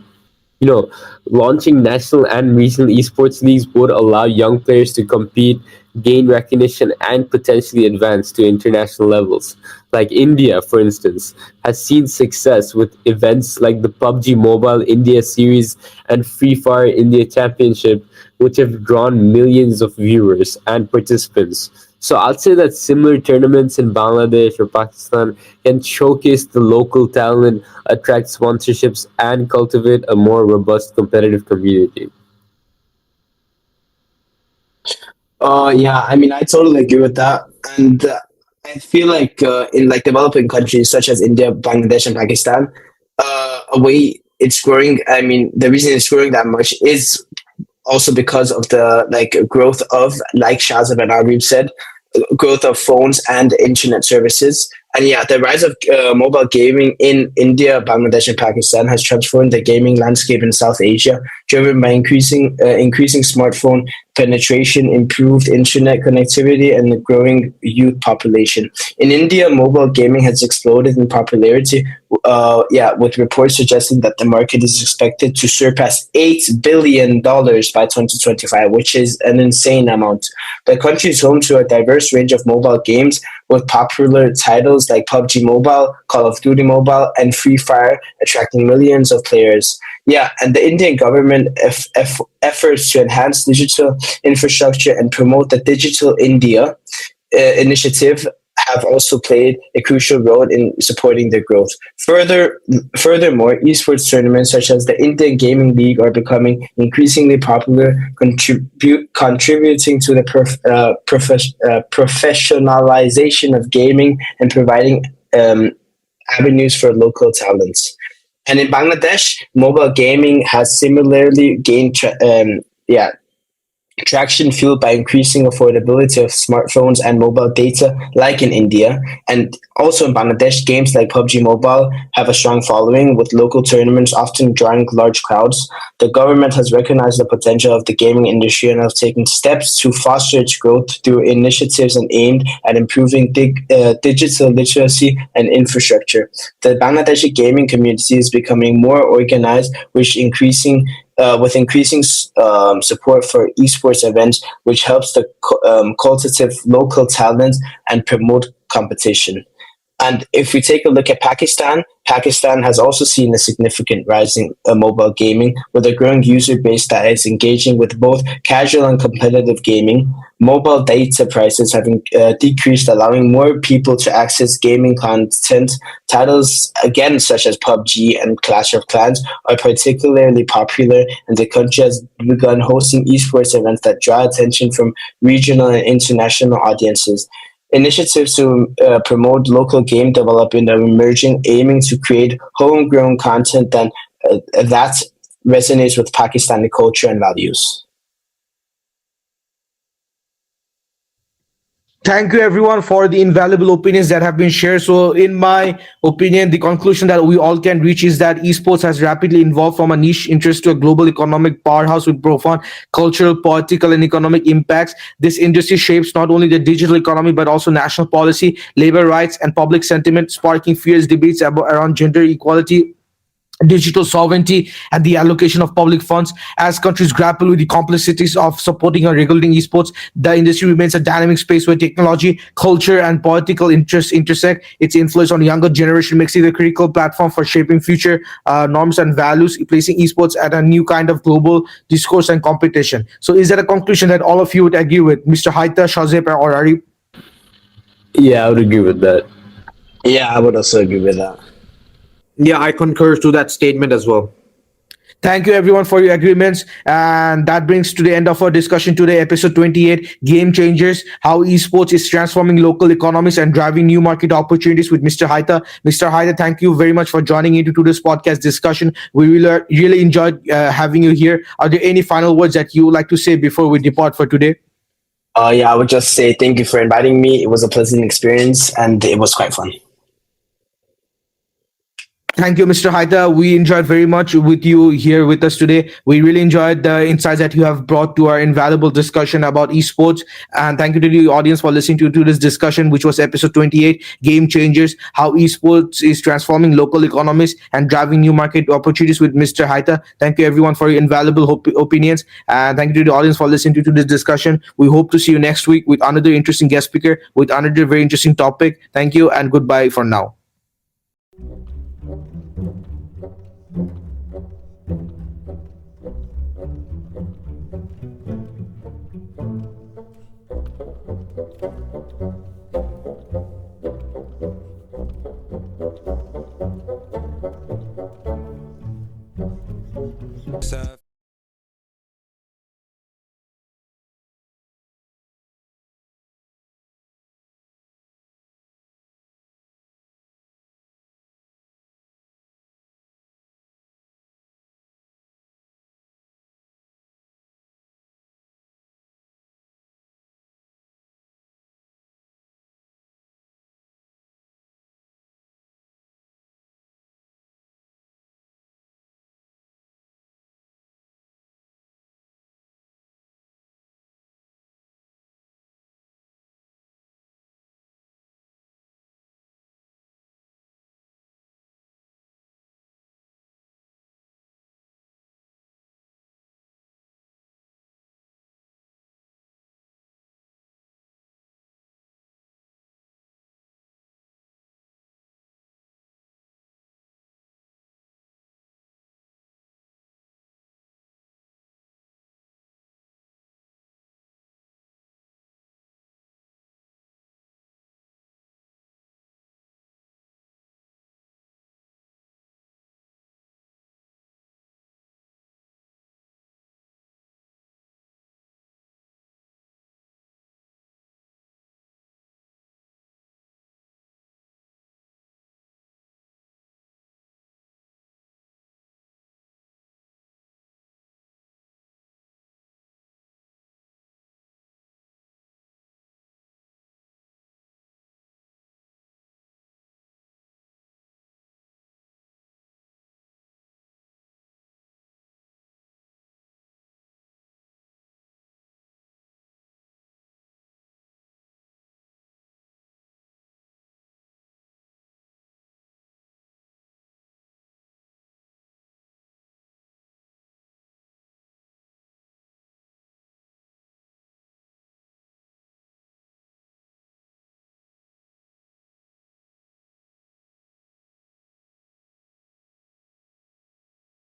you know, launching national and regional esports leagues would allow young players to compete, gain recognition, and potentially advance to international levels. Like India, for instance, has seen success with events like the PUBG Mobile India Series and Free Fire India Championship, which have drawn millions of viewers and participants. So I'd say that similar tournaments in Bangladesh or Pakistan can showcase the local talent, attract sponsorships, and cultivate a more robust competitive community. Yeah, I mean, I totally agree with that. And I feel like in like developing countries such as India, Bangladesh, and Pakistan, a way it's growing. I mean, the reason it's growing that much is also because of the like growth of, like Shazab and Arif said, growth of phones and internet services. And yeah, the rise of mobile gaming in India, Bangladesh, and Pakistan has transformed the gaming landscape in South Asia, driven by increasing smartphone penetration, improved internet connectivity, and a growing youth population. In India, mobile gaming has exploded in popularity. With reports suggesting that the market is expected to surpass $8 billion by 2025, which is an insane amount. The country is home to a diverse range of mobile games, with popular titles like PUBG Mobile, Call of Duty Mobile, and Free Fire attracting millions of players. Yeah, and the Indian government efforts to enhance digital infrastructure and promote the Digital India initiative have also played a crucial role in supporting their growth. Furthermore, esports tournaments such as the Indian Gaming League are becoming increasingly popular, contributing to the professionalization of gaming and providing avenues for local talents. And in Bangladesh, mobile gaming has similarly gained traction, fueled by increasing affordability of smartphones and mobile data, like in India. And also in Bangladesh, games like PUBG Mobile have a strong following, with local tournaments often drawing large crowds. The government has recognized the potential of the gaming industry and have taken steps to foster its growth through initiatives and aimed at improving digital literacy and infrastructure. The Bangladeshi gaming community is becoming more organized, with increasing support for esports events, which helps the cultivate local talent and promote competition. And if we take a look at Pakistan, Pakistan has also seen a significant rise in mobile gaming with a growing user base that is engaging with both casual and competitive gaming. Mobile data prices have decreased, allowing more people to access gaming content. Titles, again, such as PUBG and Clash of Clans, are particularly popular, and the country has begun hosting esports events that draw attention from regional and international audiences. Initiatives to promote local game development are emerging, aiming to create homegrown content that resonates with Pakistani culture and values. Thank you everyone for the invaluable opinions that have been shared. So in my opinion, the conclusion that we all can reach is that esports has rapidly evolved from a niche interest to a global economic powerhouse with profound cultural, political, and economic impacts. This industry shapes not only the digital economy but also national policy, labor rights, and public sentiment, sparking fierce debates around gender equality, digital sovereignty, and the allocation of public funds. As countries grapple with the complexities of supporting or regulating esports, the industry remains a dynamic space where technology, culture, and political interests intersect. Its influence on the younger generation makes it a critical platform for shaping future norms and values, placing esports at a new kind of global discourse and competition. So is that a conclusion that all of you would agree with, Mr. Hayta, Shazib, or Ari? Yeah, I would agree with that. Yeah, I would also agree with that. Yeah, I concur to that statement as well. Thank you everyone for your agreements. And that brings to the end of our discussion today, episode 28, Game Changers, how esports is transforming local economies and driving new market opportunities with Mr. Hayta. Mr. Hayta, thank you very much for joining into today's podcast discussion. We really enjoyed having you here. Are there any final words that you would like to say before we depart for today? Yeah, I would just say thank you for inviting me. It was a pleasant experience and it was quite fun. Thank you, Mr. Hayta. We enjoyed very much with you here with us today. We really enjoyed the insights that you have brought to our invaluable discussion about esports. And thank you to the audience for listening to this discussion, which was episode 28, Game Changers, how esports is transforming local economies and driving new market opportunities with Mr. Hayta. Thank you, everyone, for your invaluable opinions. And thank you to the audience for listening to this discussion. We hope to see you next week with another interesting guest speaker, with another very interesting topic. Thank you and goodbye for now. Surf.